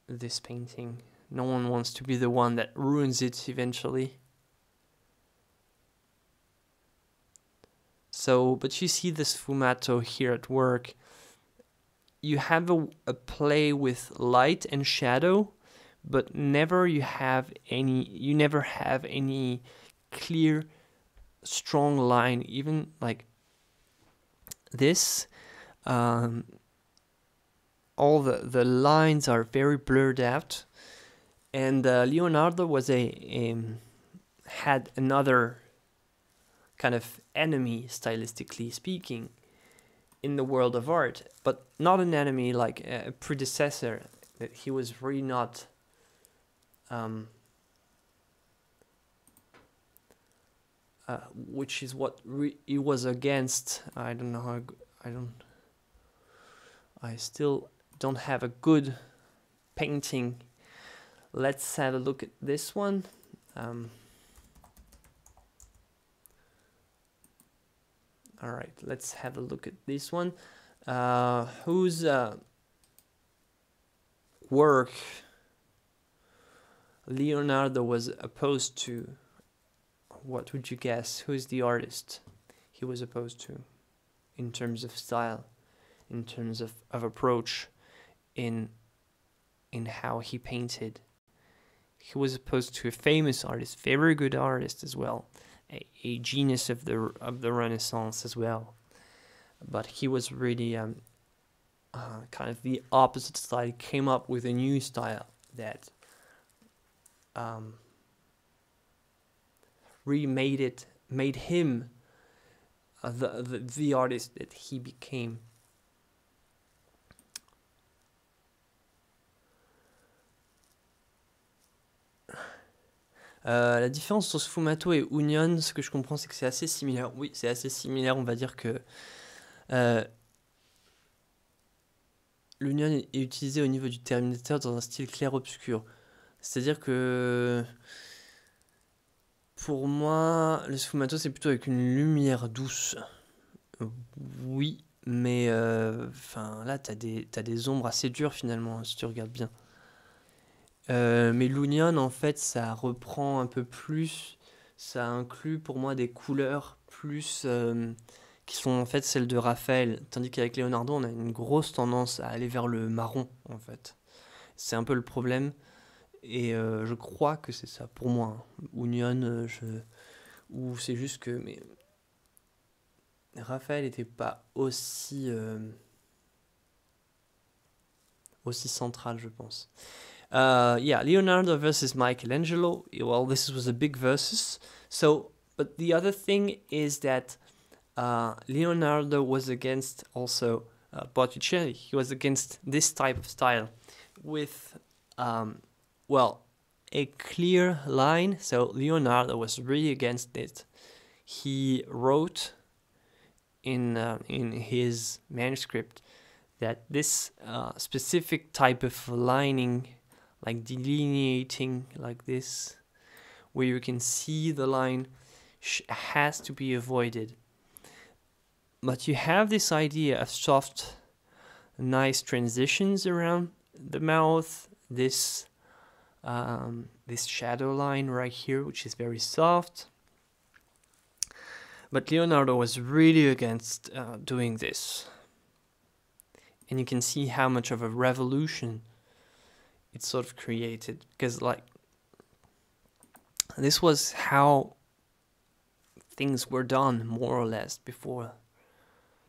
this painting. No one wants to be the one that ruins it eventually. So, but you see the sfumato here at work. You have a play with light and shadow, but never have any clear, strong line. Even like this, all the lines are very blurred out. And Leonardo had another kind of enemy, stylistically speaking, in the world of art, but not an enemy like a predecessor. That he was really not which is what he was against. I don't know how. I still don't have a good painting. Let's have a look at this one. All right, let's have a look at this one. Whose work Leonardo was opposed to? What would you guess? Who's the artist he was opposed to in terms of style, in terms of approach, in how he painted? He was opposed to a famous artist, very good artist as well, a genius of the Renaissance as well. But he was really kind of the opposite style. He came up with a new style that really made him the artist that he became. La différence entre sfumato et union, ce que je comprends, c'est que c'est assez similaire. Oui, c'est assez similaire. On va dire que l'union est utilisée au niveau du terminateur dans un style clair-obscur. C'est-à-dire que pour moi, le sfumato, c'est plutôt avec une lumière douce. Oui, mais là, t'as des ombres assez dures finalement, si tu regardes bien. Mais l'Union, en fait, ça reprend un peu plus, ça inclut pour moi des couleurs plus qui sont en fait celles de Raphaël, tandis qu'avec Leonardo, on a une grosse tendance à aller vers le marron, en fait. C'est un peu le problème, et je crois que c'est ça pour moi. Union, ou c'est juste que Raphaël n'était pas aussi central, je pense. Leonardo versus Michelangelo. Well, this was a big versus. So, but the other thing is that Leonardo was against also Botticelli. He was against this type of style with, a clear line. So Leonardo was really against it. He wrote in his manuscript that this specific type of lining, like delineating like this, where you can see the line, has to be avoided. But you have this idea of soft nice transitions around the mouth. This shadow line right here, which is very soft. But Leonardo was really against doing this. And you can see how much of a revolution it sort of created. Because, like, this was how things were done, more or less, before.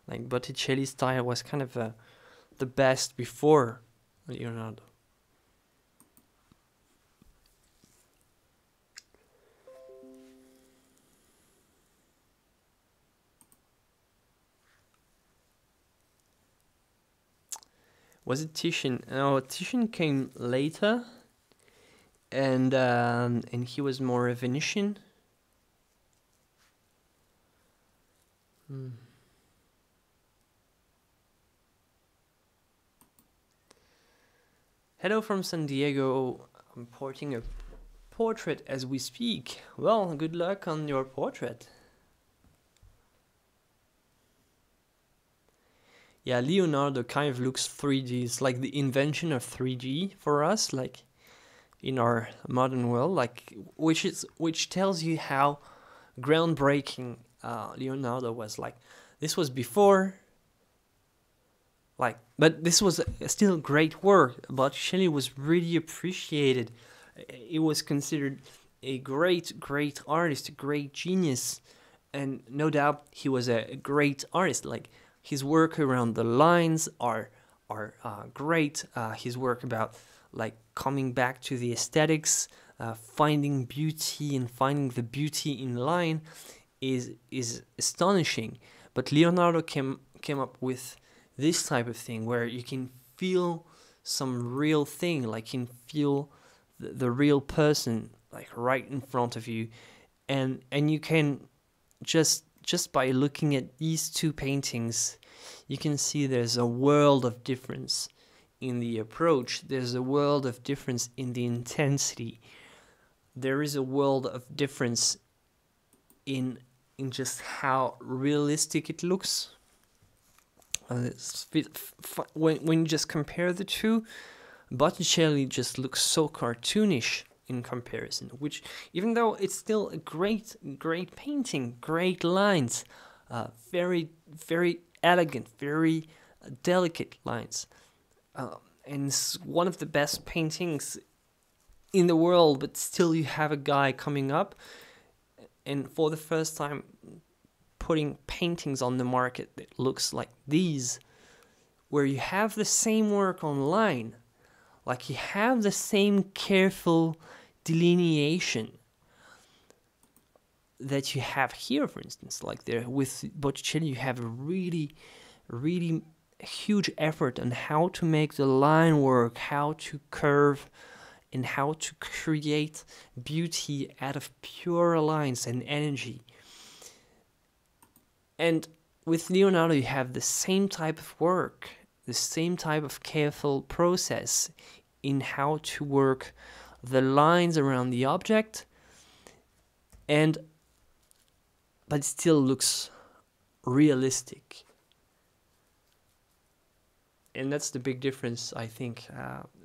Like, Botticelli's style was kind of the best before Leonardo. Was it Titian? No, Titian came later, and he was more a Venetian. Hello from San Diego. I'm porting a portrait as we speak. Well, good luck on your portrait. Yeah, Leonardo kind of looks 3D. It's like the invention of 3D for us, like in our modern world, like which tells you how groundbreaking Leonardo was. Like, this was before, like, but this was still great work. Botticelli was really appreciated. It was considered a great artist, a great genius, and no doubt he was a great artist. Like, his work around the lines are great. His work about, like, coming back to the aesthetics, finding beauty and finding the beauty in line is astonishing. But Leonardo came up with this type of thing where you can feel some real thing, like you can feel the real person, like, right in front of you, and you can just by looking at these two paintings, you can see there's a world of difference in the approach. There's a world of difference in the intensity. There is a world of difference in just how realistic it looks. When you just compare the two, Botticelli just looks so cartoonish in comparison, which, even though it's still a great painting, great lines, very elegant, very delicate lines, and it's one of the best paintings in the world, but still you have a guy coming up and for the first time putting paintings on the market that looks like these, where you have the same work online, like you have the same careful delineation that you have here, for instance. Like, there with Botticelli, you have a really huge effort on how to make the line work, how to curve, and how to create beauty out of pure lines and energy. And with Leonardo, you have the same type of work, the same type of careful process in how to work the lines around the object, but it still looks realistic. And that's the big difference, I think,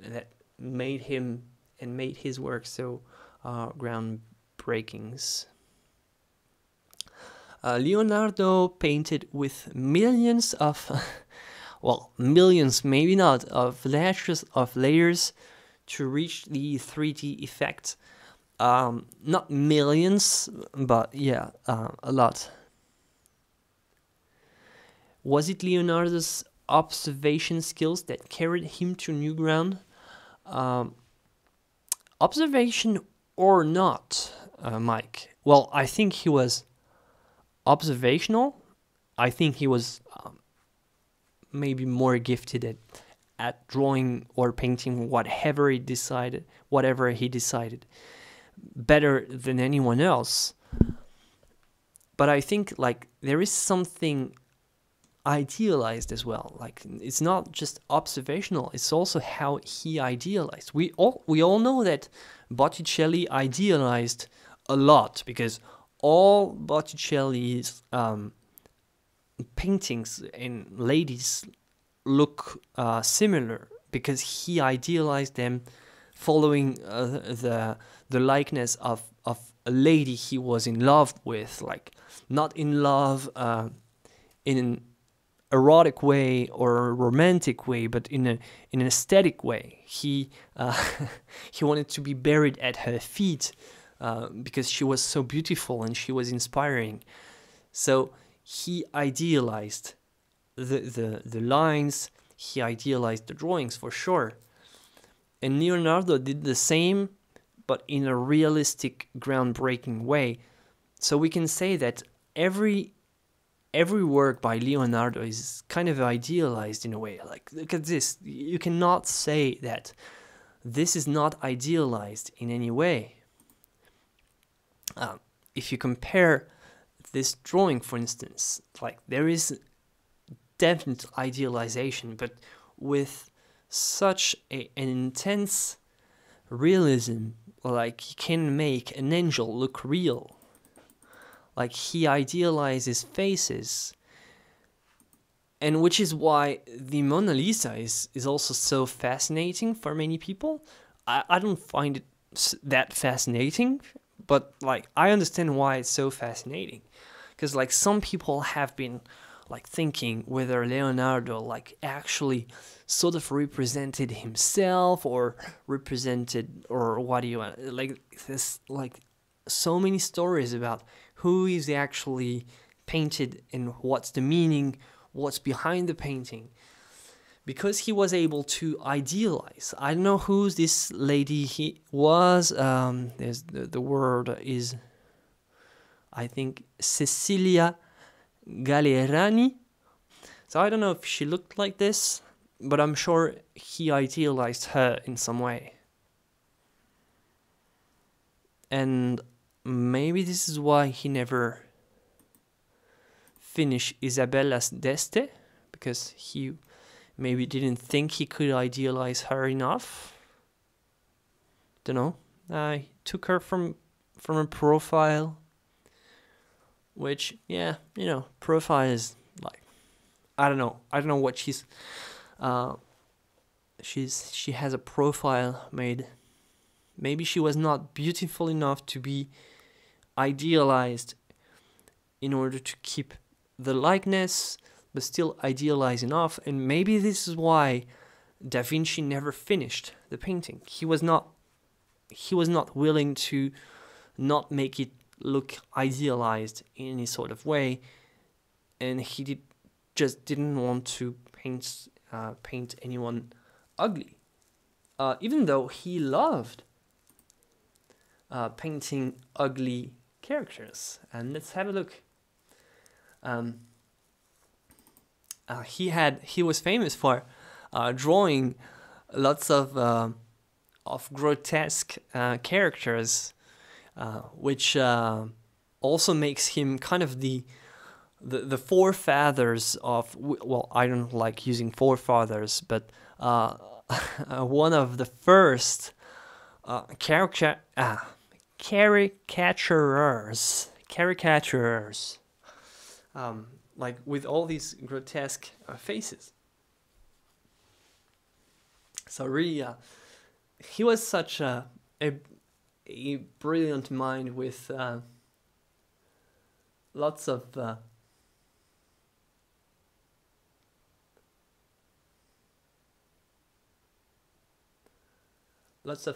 that made him and made his work so groundbreaking. Leonardo painted with millions of, well, millions maybe not, of layers to reach the 3D effect. Not millions, but yeah, a lot. Was it Leonardo's observation skills that carried him to new ground? Observation or not, Mike? Well, I think he was observational. I think he was maybe more gifted at drawing or painting whatever he decided, better than anyone else. But I think, like, there is something idealized as well. Like, it's not just observational, it's also how he idealized. We all know that Botticelli idealized a lot, because all Botticelli's paintings and ladies look similar, because he idealized them following the likeness of a lady he was in love with, like not in love in an erotic way or a romantic way, but in an aesthetic way. He he wanted to be buried at her feet because she was so beautiful and she was inspiring. So he idealized the lines, he idealized the drawings for sure. And Leonardo did the same, but in a realistic, groundbreaking way. So we can say that every work by Leonardo is kind of idealized in a way. Like, look at this. You cannot say that this is not idealized in any way. If you compare this drawing, for instance, like, there is definite idealization, but with such an intense realism, like, he can make an angel look real. Like, he idealizes faces, and which is why the Mona Lisa is also so fascinating for many people. I don't find it that fascinating, but like, I understand why it's so fascinating, because like, some people have been like thinking whether Leonardo like actually sort of represented himself or represented, or what do you want, like this, like so many stories about who is actually painted and what's the meaning, what's behind the painting, because he was able to idealize. I don't know who's this lady he was. There's the word is, I think, Cecilia Gallerani. So I don't know if she looked like this, but I'm sure he idealized her in some way. And maybe this is why he never finished Isabella's d'Este, because he maybe didn't think he could idealize her enough. Don't know. I took her from a profile, which, yeah, you know, profile is like, I don't know what she has a profile made. Maybe she was not beautiful enough to be idealized in order to keep the likeness, but still idealized enough. And maybe this is why Da Vinci never finished the painting. He was not willing to not make it look idealized in any sort of way, and he just didn't want to paint anyone ugly, even though he loved painting ugly characters. And let's have a look. He was famous for drawing lots of grotesque characters, which also makes him kind of the forefathers of, well, I don't like using forefathers, but one of the first caricaturers, like with all these grotesque faces. So really, he was such a brilliant mind with lots of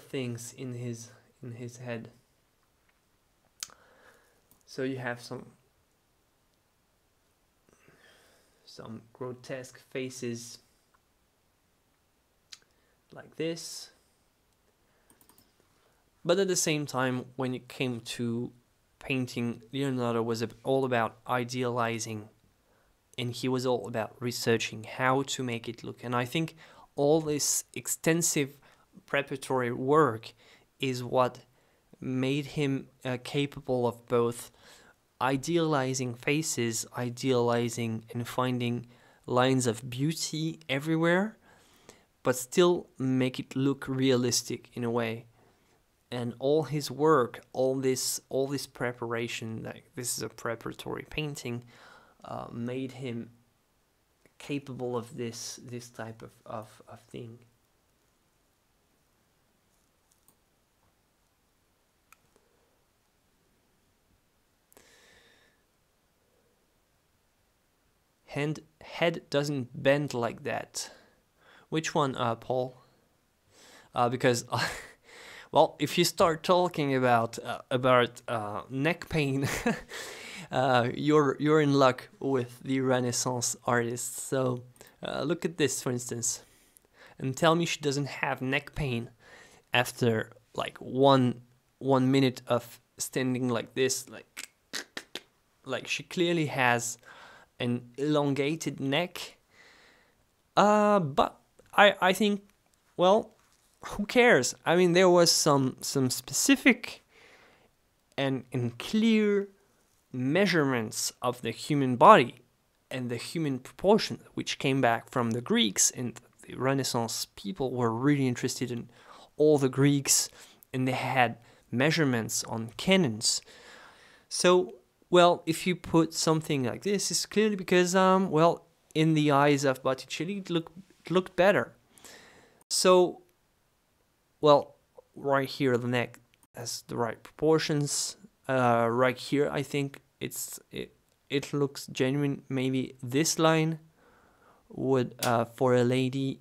things in his head. So you have some grotesque faces like this. But at the same time, when it came to painting, Leonardo was all about idealizing, and he was all about researching how to make it look. And I think all this extensive preparatory work is what made him capable of both idealizing faces, idealizing and finding lines of beauty everywhere, but still make it look realistic in a way. And all his work, all this preparation, like this is a preparatory painting, made him capable of this type of thing. Head doesn't bend like that. Which one, Paul? Because, well, if you start talking about neck pain, you're in luck with the Renaissance artists. So look at this, for instance, and tell me she doesn't have neck pain after like one minute of standing like this, like she clearly has an elongated neck. But I think, well, who cares? I mean, there was some specific and clear measurements of the human body and the human proportion, which came back from the Greeks, and the Renaissance people were really interested in all the Greeks, and they had measurements on cannons. So, well, if you put something like this, it's clearly because, well, in the eyes of Botticelli, it looked better. So, well, right here the neck has the right proportions. Right here, I think it looks genuine. Maybe this line would, for a lady,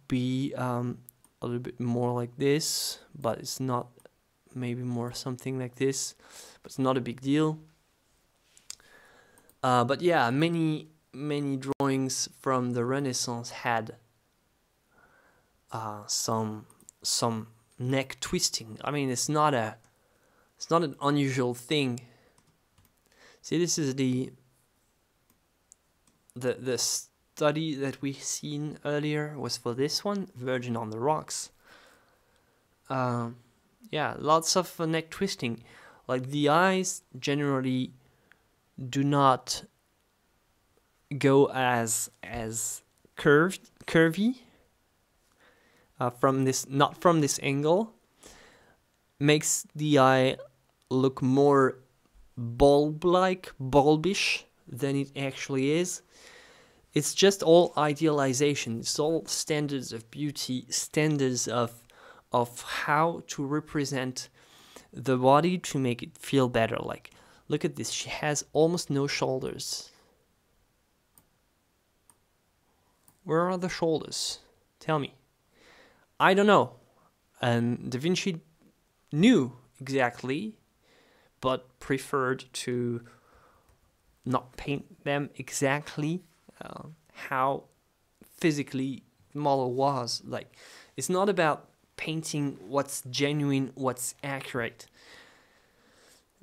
be a little bit more like this, but it's not. Maybe more something like this, but it's not a big deal. But yeah, many drawings from the Renaissance had some neck twisting. I mean, it's not an unusual thing. See, this is the study that we seen earlier was for this one, Virgin on the Rocks. Yeah, lots of neck twisting. Like the eyes generally do not go as curvy from this angle. Makes the eye look more bulbish than it actually is. It's just all idealization. It's all standards of beauty, standards of how to represent the body to make it feel better. Like, look at this. She has almost no shoulders. Where are the shoulders? Tell me. I don't know. And Da Vinci knew exactly, but preferred to not paint them exactly how physically the model was. Like, it's not about painting what's genuine, what's accurate.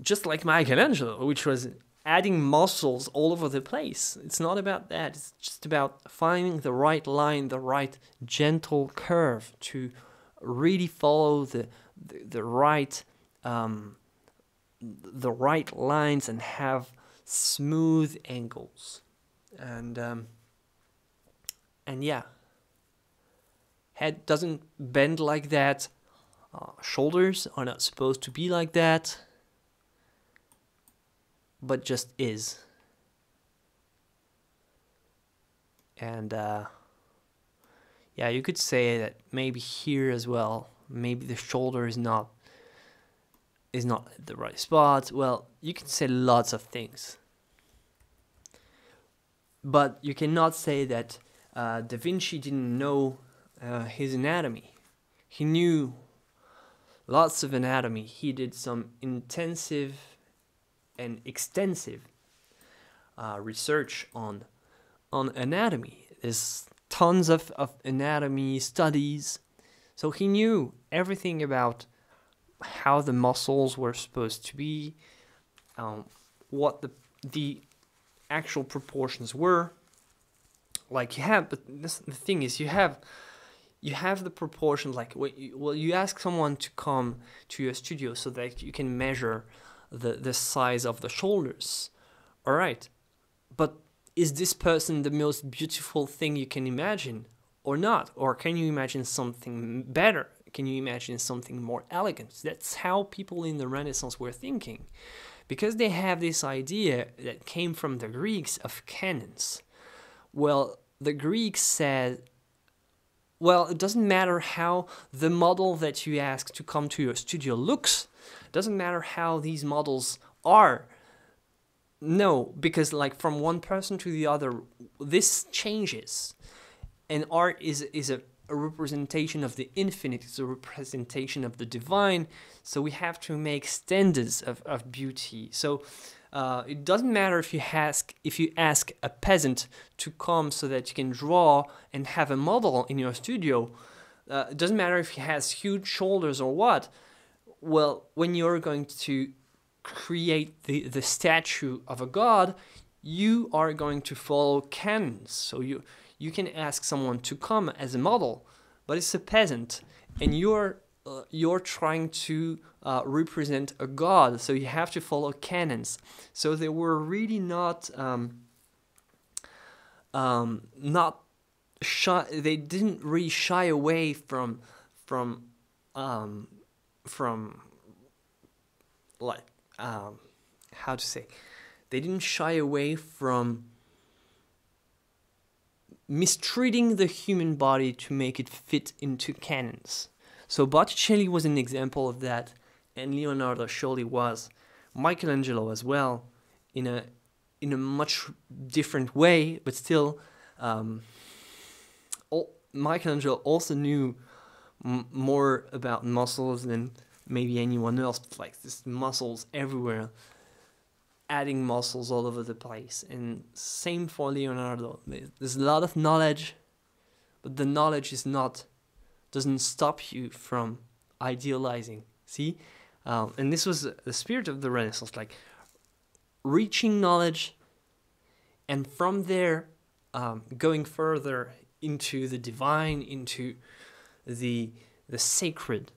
Just like Michelangelo, which was adding muscles all over the place. It's not about that. It's just about finding the right line, the right gentle curve to really follow the right lines and have smooth angles. And yeah. Head doesn't bend like that. Shoulders are not supposed to be like that. But just is. And yeah, you could say that maybe here as well. Maybe the shoulder is not at the right spot. Well, you can say lots of things. But you cannot say that Da Vinci didn't know his anatomy. He knew lots of anatomy. He did some intensive and extensive research on anatomy. There's tons of anatomy studies. So he knew everything about how the muscles were supposed to be, what the actual proportions were. Like but the thing is, you have the proportion. Like, you ask someone to come to your studio so that you can measure the size of the shoulders. All right, but is this person the most beautiful thing you can imagine or not? Or can you imagine something better? Can you imagine something more elegant? That's how people in the Renaissance were thinking, because they have this idea that came from the Greeks of cannons. Well, the Greeks said, well, it doesn't matter how the model that you ask to come to your studio looks. It doesn't matter how these models are. No, because like from one person to the other, this changes. And art is a representation of the infinite, it's a representation of the divine. So we have to make standards of beauty. So it doesn't matter if you ask a peasant to come so that you can draw and have a model in your studio. It doesn't matter if he has huge shoulders or what. Well, when you're going to create the statue of a god, you are going to follow canons. So you can ask someone to come as a model, but it's a peasant, and you're trying to represent a god, so you have to follow canons. So they were really not shy. They didn't really shy away from like how to say. They didn't shy away from mistreating the human body to make it fit into canons. So Botticelli was an example of that, and Leonardo surely was. Michelangelo as well, in a much different way, but still, Michelangelo also knew more about muscles than maybe anyone else. Like this muscles everywhere, adding muscles all over the place. And same for Leonardo. There's a lot of knowledge, but the knowledge doesn't stop you from idealizing. See? And this was the spirit of the Renaissance, like reaching knowledge, and from there going further into the divine, into the sacred,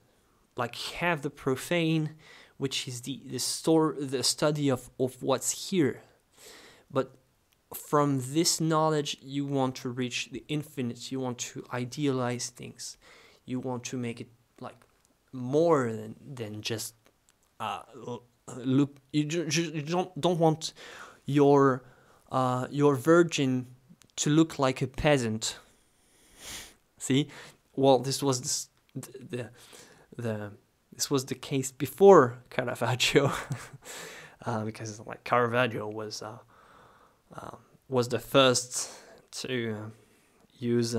like have the profane, which is the study of what's here. But from this knowledge, you want to reach the infinite. You want to idealize things. You want to make it like more than just look. You don't want your virgin to look like a peasant. See, well, this was this was the case before Caravaggio, because like Caravaggio was the first to use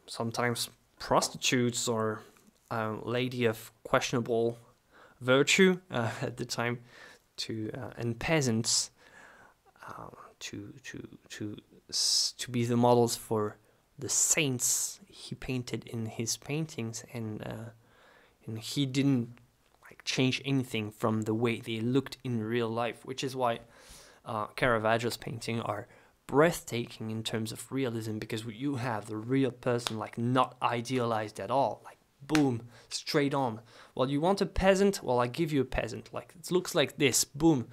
sometimes prostitutes or lady of questionable virtue at the time and peasants to be the models for the saints he painted in his paintings, and he didn't like change anything from the way they looked in real life, which is why Caravaggio's paintings are breathtaking in terms of realism, because you have the real person, like not idealized at all, like boom, straight on. Well, you want a peasant? Well, I give you a peasant. Like it looks like this, boom.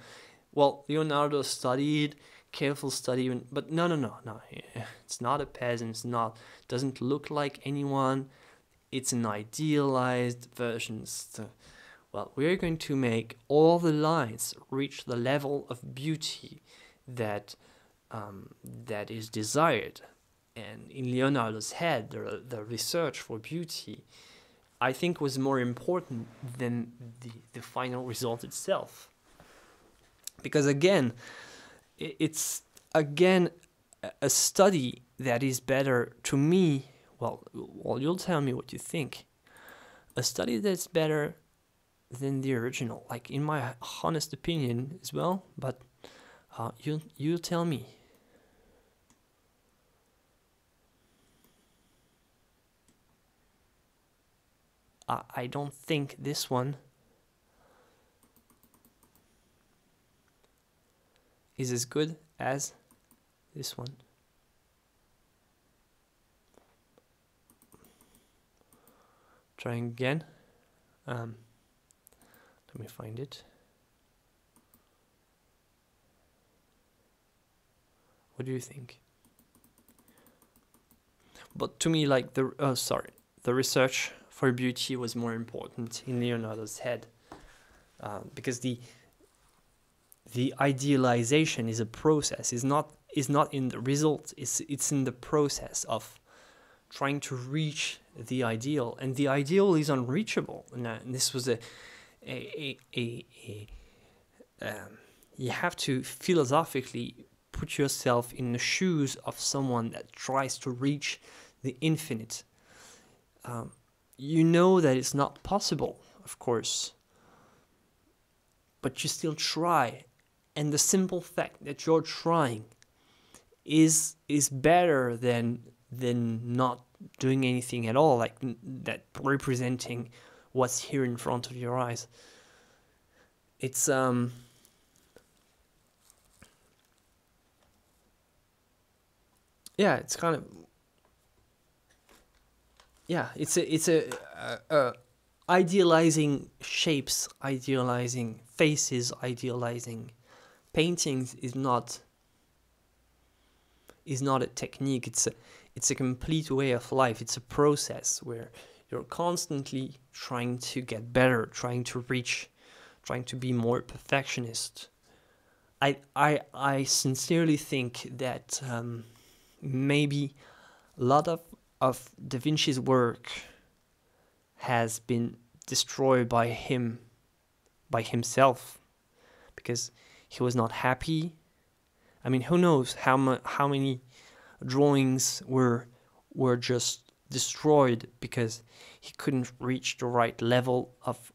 Well, Leonardo studied, careful study, but no, it's not a peasant. Doesn't look like anyone. It's an idealized version. Well, we are going to make all the lines reach the level of beauty that is desired. And in Leonardo's head, the research for beauty, I think, was more important than the final result itself. Because again, it's again a study that is better to me. Well, you'll tell me what you think. A study that's better than the original, like in my honest opinion as well. But you tell me. I don't think this one is as good as this one. Trying again. Let me find it. What do you think? But to me, like the research for beauty was more important in Leonardo's head, because the idealization is a process. Is not in the result. It's in the process of trying to reach the ideal, and the ideal is unreachable. And this was you have to philosophically put yourself in the shoes of someone that tries to reach the infinite. You know that it's not possible, of course, but you still try. And the simple fact that you're trying is better than not doing anything at all, like that representing what's here in front of your eyes. It's it's kind of it's a idealizing shapes, idealizing faces, idealizing paintings is not a technique. It's a complete way of life. It's a process where you're constantly trying to get better, trying to reach, trying to be more perfectionist. I sincerely think that maybe a lot of Da Vinci's work has been destroyed by himself, because he was not happy. I mean, who knows how many drawings were just destroyed because he couldn't reach the right level of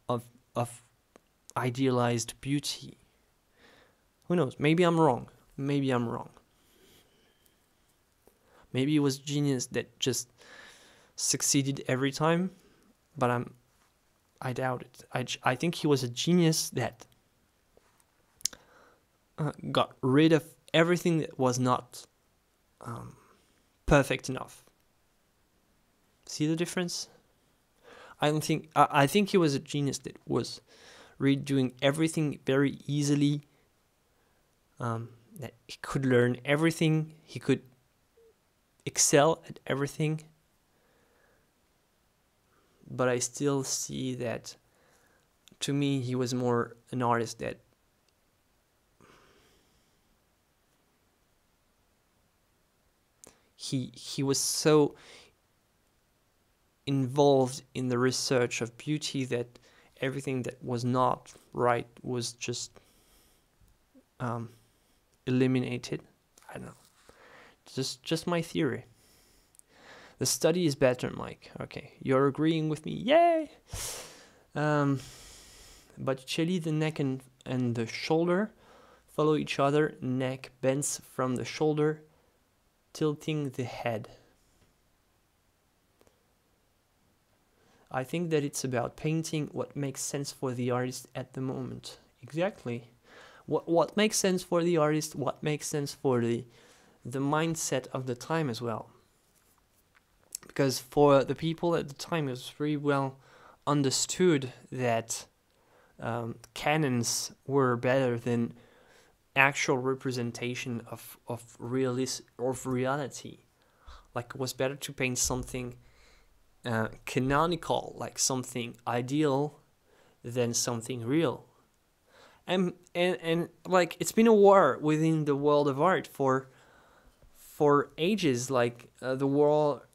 idealized beauty. Who knows? Maybe I'm wrong. Maybe he was genius that just succeeded every time, but I doubt it. I think he was a genius that got rid of everything that was not perfect enough. See the difference? I think he was a genius that was really doing everything very easily. That he could learn everything. He could excel at everything. But I still see that, to me, he was more an artist that he was so involved in the research of beauty that everything that was not right was just eliminated. I don't know. Just my theory. The study is better, Mike. Okay, you're agreeing with me. Yay! Botticelli, the neck and the shoulder follow each other. Neck bends from the shoulder, tilting the head. I think that it's about painting what makes sense for the artist at the moment. Exactly. What makes sense for the artist, what makes sense for the mindset of the time as well. Because for the people at the time, it was very well understood that canons were better than actual representation of reality. Like, it was better to paint something canonical, like something ideal, than something real. And like, it's been a war within the world of art for ages. Like the war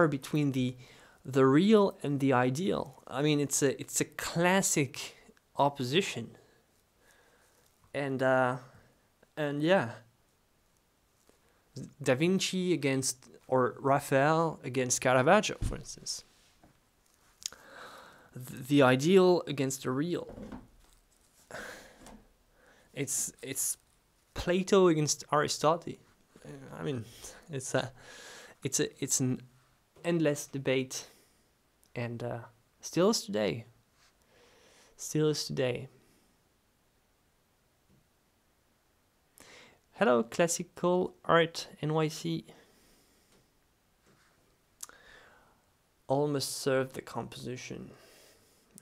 between the real and the ideal. I mean, it's a classic opposition. And yeah, Da Vinci against, or Raphael against Caravaggio, for instance. The ideal against the real. It's Plato against Aristotle. I mean, it's an endless debate, and still is today. Hello, Classical Art NYC. Almost served the composition.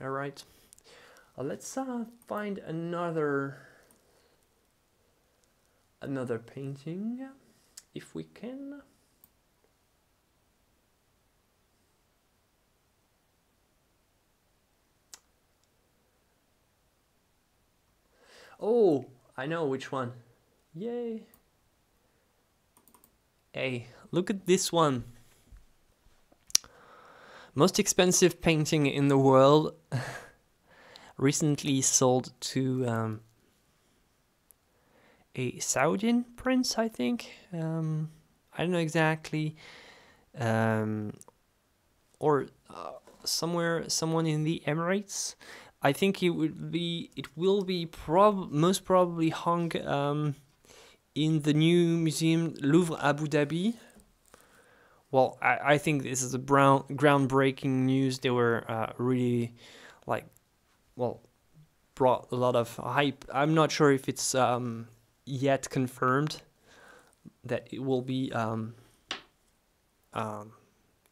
All right. Let's find another painting, if we can. Oh, I know which one. Yay. Hey, look at this one. Most expensive painting in the world. Recently sold to a Saudian prince, I think. I don't know exactly. Or someone in the Emirates. I think it will be most probably hung in the new museum Louvre Abu Dhabi. Well, I think this is a groundbreaking news. They were really like, well, brought a lot of hype. I'm not sure if it's yet confirmed that it will be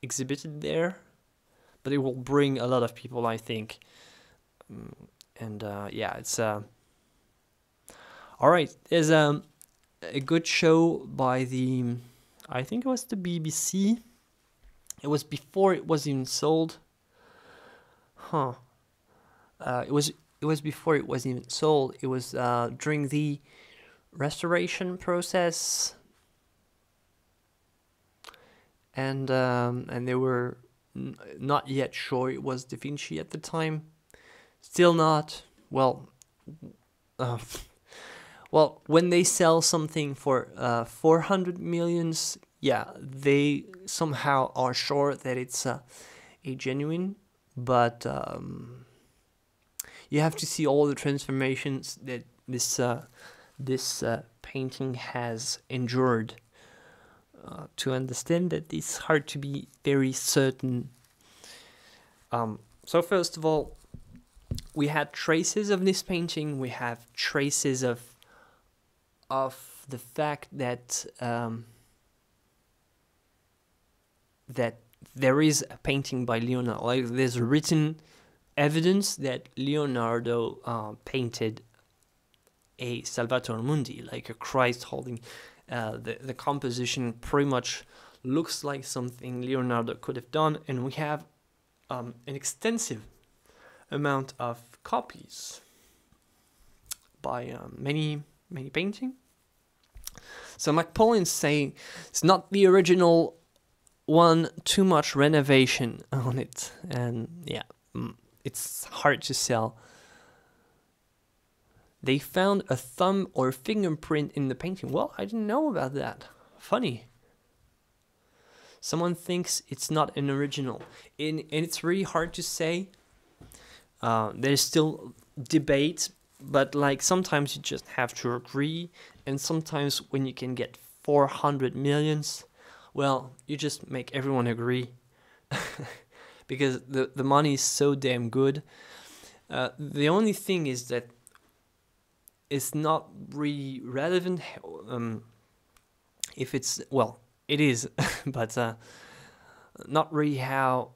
exhibited there, but it will bring a lot of people, I think. And yeah, it's all right. There's a good show by the, I think it was the BBC. It was before it was even sold. It was before it was even sold. It was during the restoration process, and they were not yet sure it was Da Vinci at the time. Still not. Well, well, when they sell something for 400 millions, yeah, they somehow are sure that it's a genuine, but you have to see all the transformations that this painting has endured to understand that it's hard to be very certain. So first of all, we had traces of this painting. We have traces of the fact that that there is a painting by Leonardo. Like, there's written evidence that Leonardo painted a Salvator Mundi, like a Christ holding. The composition pretty much looks like something Leonardo could have done, and we have an extensive amount of copies by many painting. So McPaulin's saying it's not the original one, too much renovation on it, and yeah, it's hard to sell. They found a thumb or fingerprint in the painting. Well, I didn't know about that. Funny. Someone thinks it's not an original, and it's really hard to say. There's still debate, but like sometimes you just have to agree, and sometimes when you can get 400 millions, well, you just make everyone agree because the money is so damn good. The only thing is that it's not really relevant if it's, well, it is, but not really how.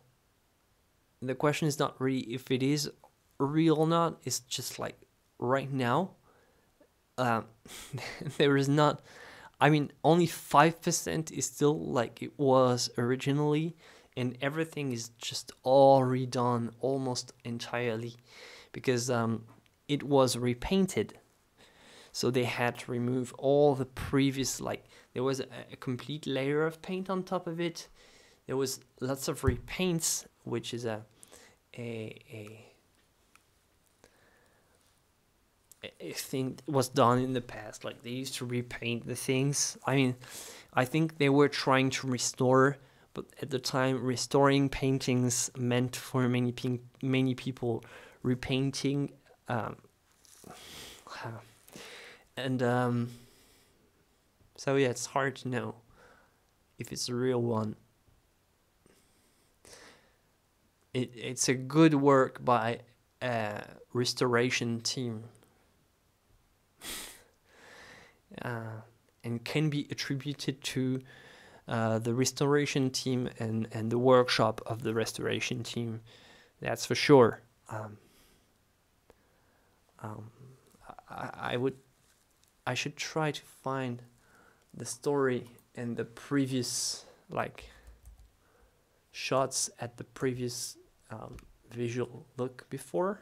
The question is not really if it is real or not. It's just like right now, there is not. I mean, only 5% is still like it was originally, and everything is just all redone almost entirely, because it was repainted. So they had to remove all the previous, like, there was a complete layer of paint on top of it. There was lots of repaints, which is a thing that was done in the past. Like, they used to repaint the things. I mean, I think they were trying to restore, but at the time, restoring paintings meant for many people repainting. And so yeah, it's hard to know if it's a real one. It's a good work by a restoration team, and can be attributed to the restoration team and the workshop of the restoration team. That's for sure. I should try to find the story and the previous, like, shots at the previous visual look before.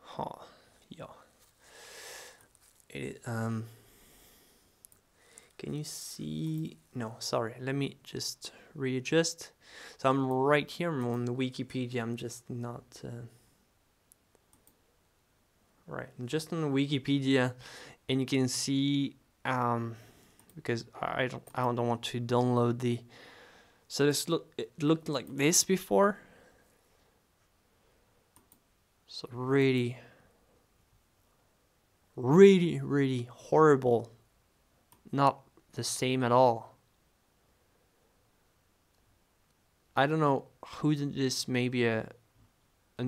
Huh, yeah. Can you see? No, sorry. Let me just readjust. So I'm right here. I'm on the Wikipedia. I'm just not. Right. I'm just on the Wikipedia, and you can see because I don't want to download the. So it looked like this before. So really, really, really horrible. Not the same at all. I don't know who did this. Maybe an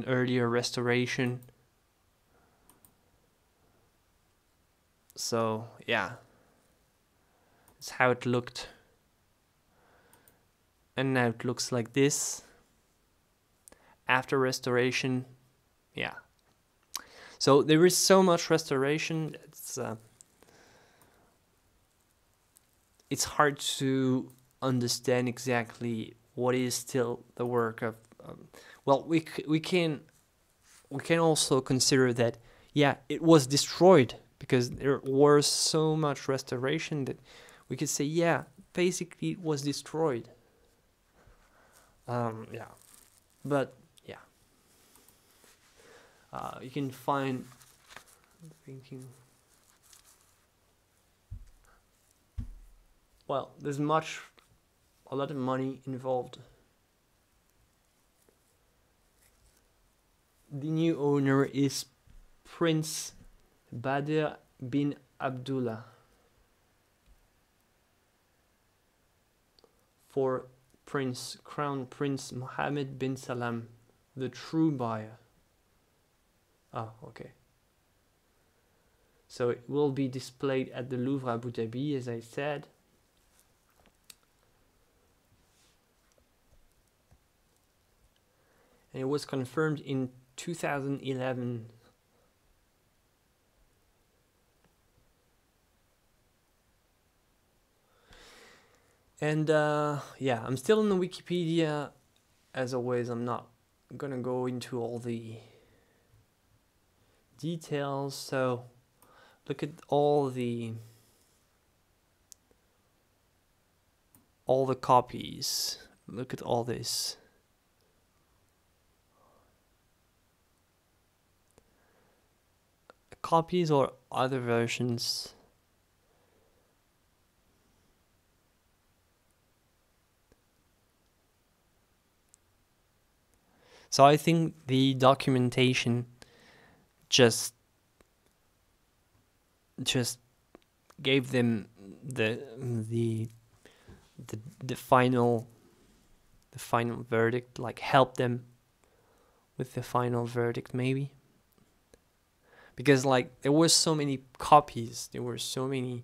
earlier restoration. So yeah, that's how it looked. And now it looks like this. After restoration, yeah. So there is so much restoration. It's hard to understand exactly what is still the work of. Well, we can also consider that it was destroyed because there was so much restoration that we could say basically it was destroyed. But you can find thinking. Well, there's a lot of money involved. The new owner is Prince Badr bin Abdullah for Crown Prince Mohammed bin Salam, the true buyer. Ah, okay. So it will be displayed at the Louvre Abu Dhabi, as I said. And it was confirmed in 2011. And I'm still in the Wikipedia. As always, I'm not gonna go into all the details. So look at all the copies. Look at all this. Copies or other versions. So I think the documentation just gave them the final verdict, like helped them with the final verdict maybe. Because like there were so many copies, there were so many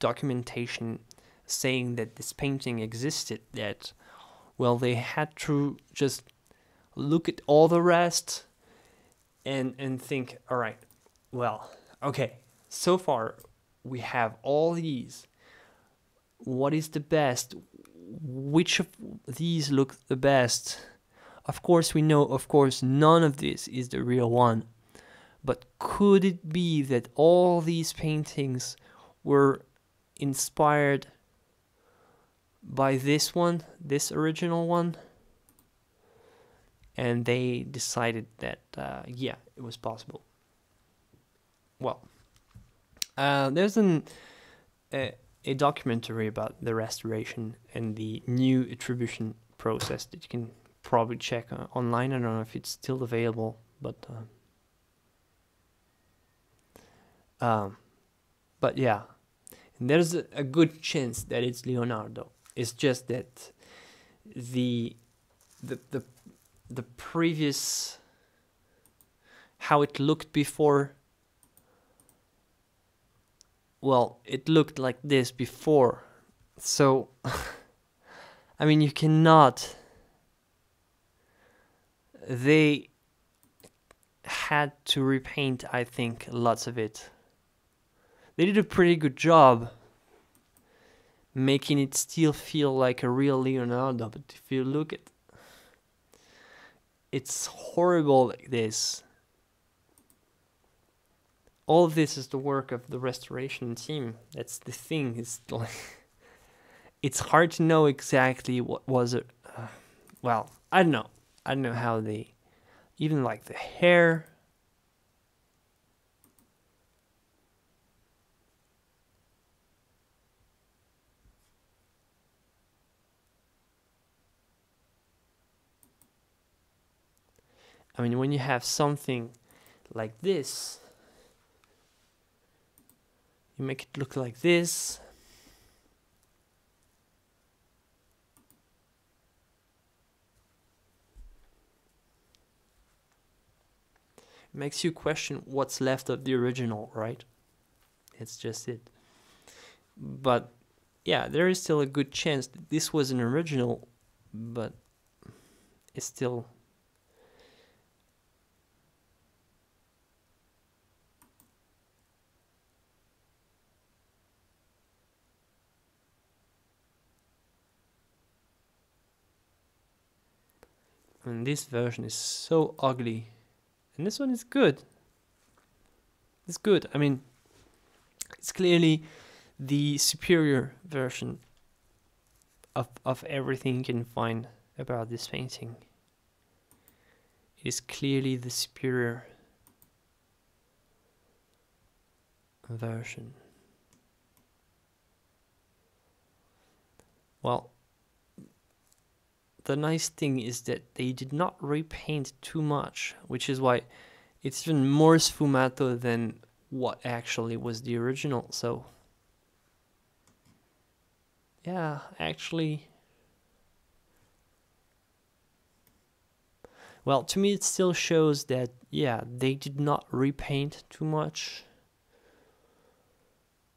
documentation saying that this painting existed that they had to just look at all the rest and think, all right, well, okay, so far we have all these. What is the best? Which of these look the best? Of course, we know, none of this is the real one. But could it be that all these paintings were inspired by this one, this original one? And they decided that, it was possible. Well, there's a documentary about the restoration and the new attribution process that you can probably check online. I don't know if it's still available, but yeah, and there's a good chance that it's Leonardo. It's just that the previous, how it looked before, well, it looked like this before. So, I mean, you cannot. They had to repaint, I think, lots of it. They did a pretty good job, making it still feel like a real Leonardo. But if you look at, it's horrible like this. All of this is the work of the restoration team. That's the thing. It's like it's hard to know exactly what was it. Well, I don't know. I don't know how they, even like the hair. I mean, when you have something like this, you make it look like this. It makes you question what's left of the original, right? It's just it. But yeah, there is still a good chance that this was an original, but it's still... And this version is so ugly. And this one is good. It's good. I mean, it's clearly the superior version of everything you can find about this painting. It is clearly the superior version. Well, the nice thing is that they did not repaint too much, which is why it's even more sfumato than what actually was the original. So yeah, actually, well, to me it still shows that, yeah, they did not repaint too much,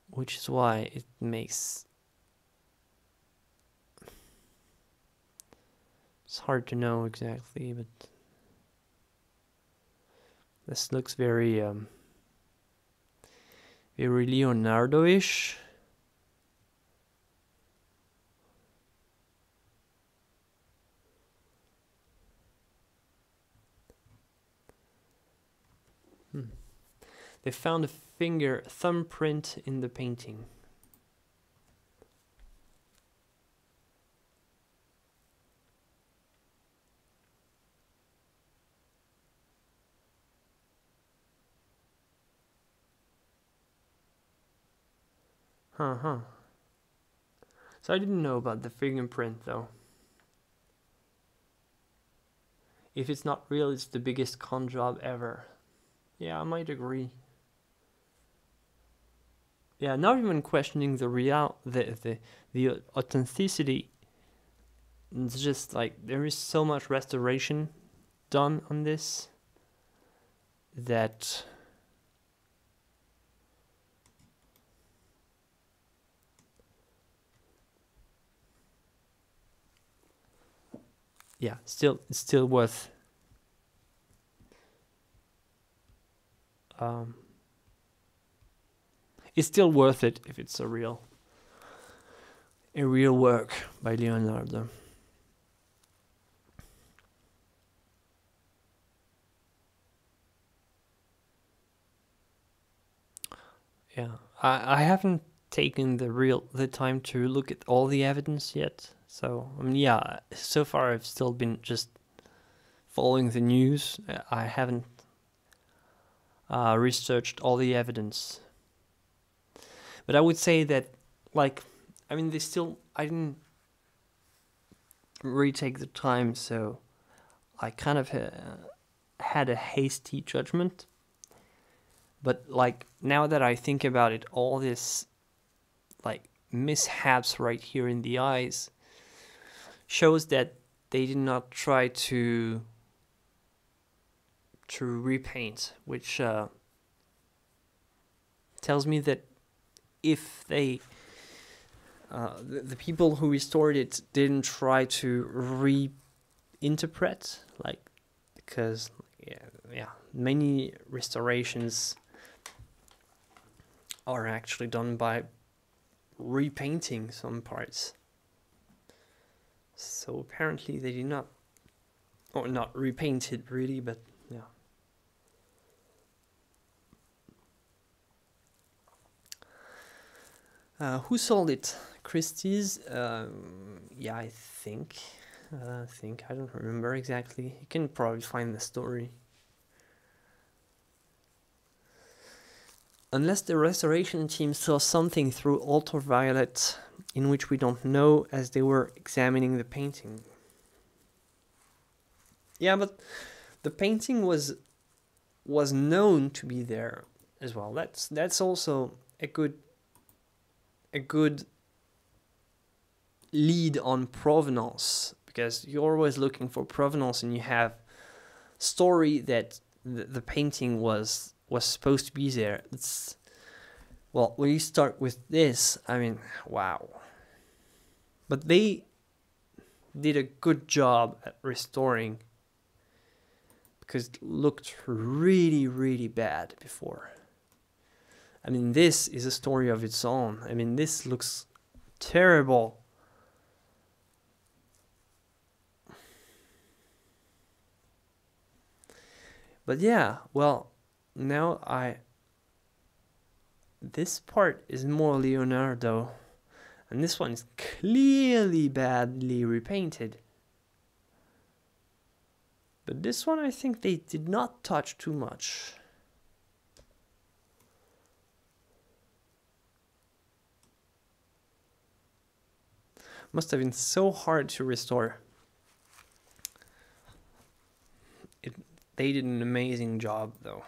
which is why it makes... It's hard to know exactly, but this looks very very Leonardo-ish. They found a finger thumbprint in the painting. So I didn't know about the fingerprint though. If it's not real, it's the biggest con job ever. Yeah, I might agree. Yeah, not even questioning the authenticity. It's just like there is so much restoration done on this that yeah, it's still worth it's still worth it if it's a real work by Leonardo. Yeah, I haven't taken the time to look at all the evidence yet. So I mean, yeah, so far I've still been just following the news. I haven't researched all the evidence. But I would say that, like, I mean, I didn't really take the time, so I kind of had a hasty judgment. But, like, now that I think about it, all this, like, mishaps right here in the eyes shows that they did not try to repaint, which tells me that if they the people who restored it didn't try to reinterpret, like, because yeah, many restorations are actually done by repainting some parts. So apparently they did not, or not repaint it really, but yeah. Who sold it? Christie's? Yeah, I think. I don't remember exactly. You can probably find the story. Unless the restoration team saw something through ultraviolet in which we don't know as they were examining the painting. Yeah, but the painting was known to be there as well. That's also a good lead on provenance, because you're always looking for provenance and you have story that the painting was supposed to be there. It's, well, when you start with this, I mean, wow. But they did a good job at restoring, because it looked really, really bad before. I mean, this is a story of its own. I mean, this looks terrible. But yeah, well, now this part is more Leonardo, and this one is clearly badly repainted. But this one, I think they did not touch too much. Must have been so hard to restore. They did an amazing job, though.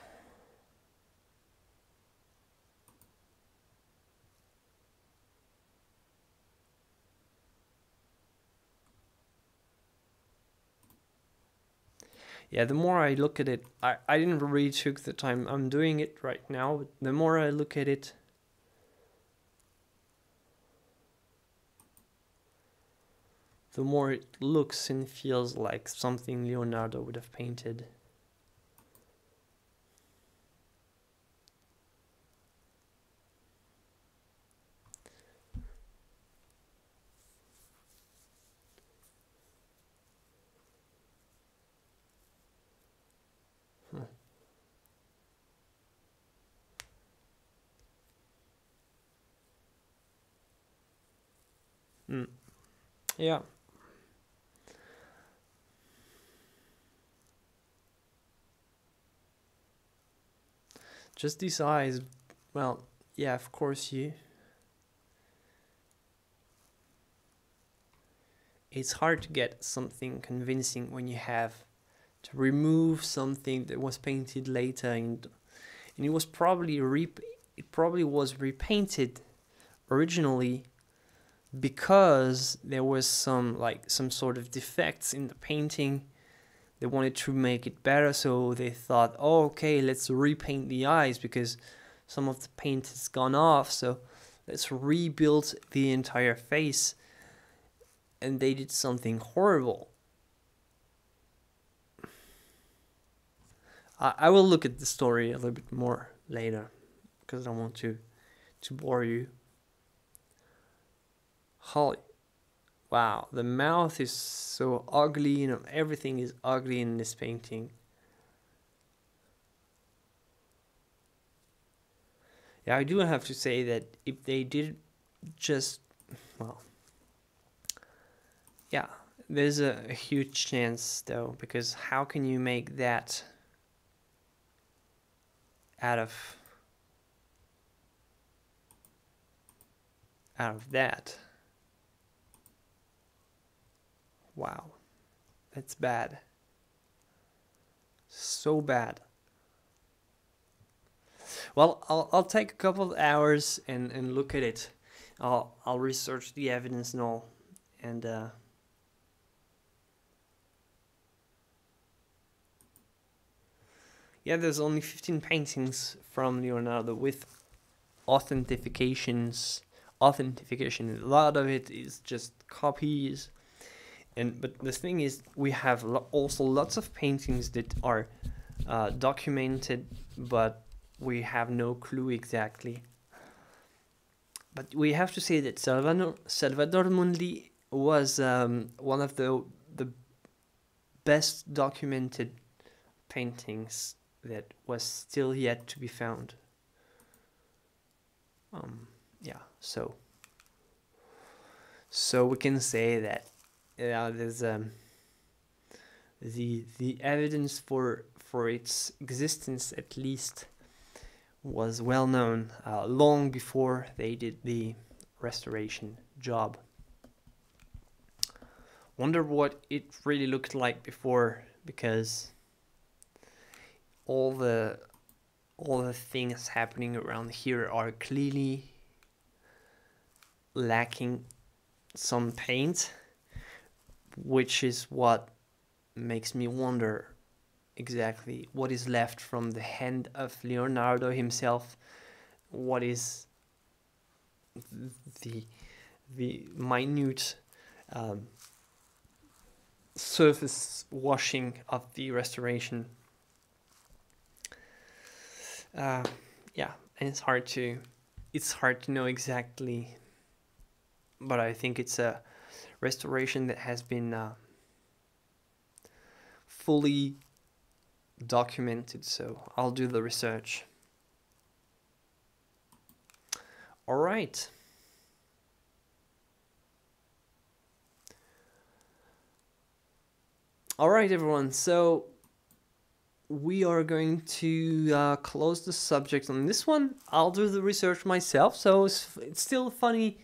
Yeah, the more I look at it, I didn't really took the time. I'm doing it right now, but the more I look at it, the more it looks and feels like something Leonardo would have painted. Yeah. Just these eyes, well, yeah, of course it's hard to get something convincing when you have to remove something that was painted later, and it was probably was repainted originally because there was some sort of defects in the painting. They wanted to make it better, so they thought, oh, okay, let's repaint the eyes because some of the paint has gone off, so let's rebuild the entire face. And they did something horrible. I will look at the story a little bit more later, because I don't want to bore you. Holy, wow, the mouth is so ugly, you know, everything is ugly in this painting. Yeah, I do have to say that if they did just, well, yeah, there's a huge chance though, because how can you make that out of that? Wow, that's bad. So bad. Well, I'll take a couple of hours and look at it. I'll research the evidence and all, and yeah, there's only 15 paintings from Leonardo with authentication. A lot of it is just copies. But the thing is, we have also lots of paintings that are documented, but we have no clue exactly but we have to say that Salvador Mundi was one of the best documented paintings that was still yet to be found. Yeah, so we can say that there's the evidence for its existence, at least, was well known long before they did the restoration job. Wonder what it really looked like before, because all the things happening around here are clearly lacking some paint, which is what makes me wonder exactly what is left from the hand of Leonardo himself. What is the minute surface washing of the restoration? Yeah, and it's hard to know exactly, but I think it's a restoration that has been fully documented, so I'll do the research. All right. All right, everyone. So we are going to close the subject on this one. I'll do the research myself, so it's still a funny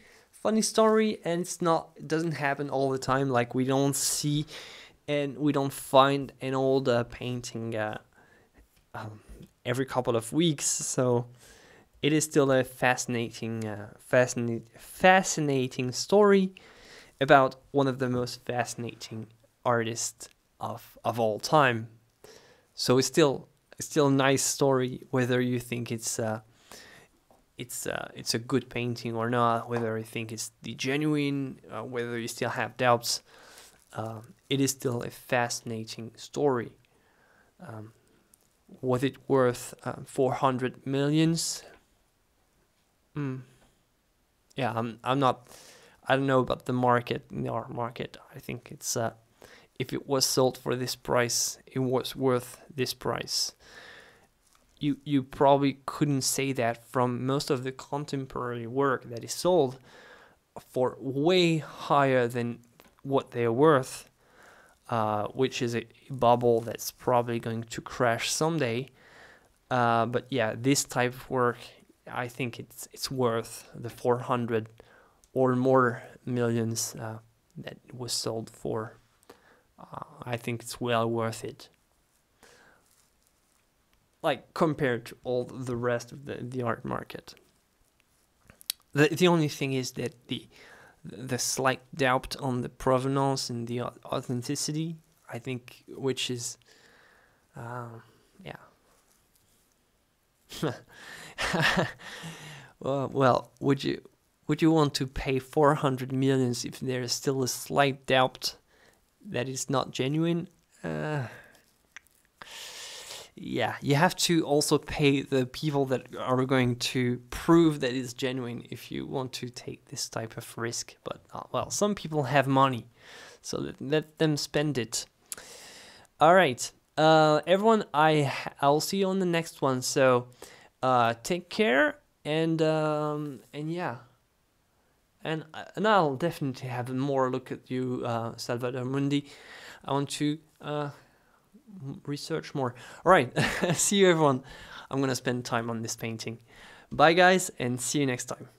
story, and it doesn't happen all the time. Like, we don't see and we don't find an old painting every couple of weeks, so it is still a fascinating story about one of the most fascinating artists of all time. So it's still a nice story, whether you think it's a good painting or not, whether you think it's the genuine, whether you still have doubts. It is still a fascinating story. Was it worth 400 millions? Yeah, I'm not. I don't know about the market. In our market, I think it's if it was sold for this price, it was worth this price. You probably couldn't say that from most of the contemporary work that is sold for way higher than what they're worth, which is a bubble that's probably going to crash someday. But yeah, this type of work, I think it's worth the 400 or more millions that it was sold for. I think it's well worth it. Like, compared to all the rest of the art market. The only thing is that the slight doubt on the provenance and the authenticity, I think, which is, yeah. Well, would you want to pay 400 millions if there is still a slight doubt that it's not genuine? Yeah, you have to also pay the people that are going to prove that it's genuine if you want to take this type of risk. But, well, some people have money, so let them spend it. All right, everyone, I'll see you on the next one. So take care, and yeah. And I'll definitely have more look at you, Salvador Mundi. I want to research more. All right, see you, everyone. I'm going to spend time on this painting. Bye, guys, and see you next time.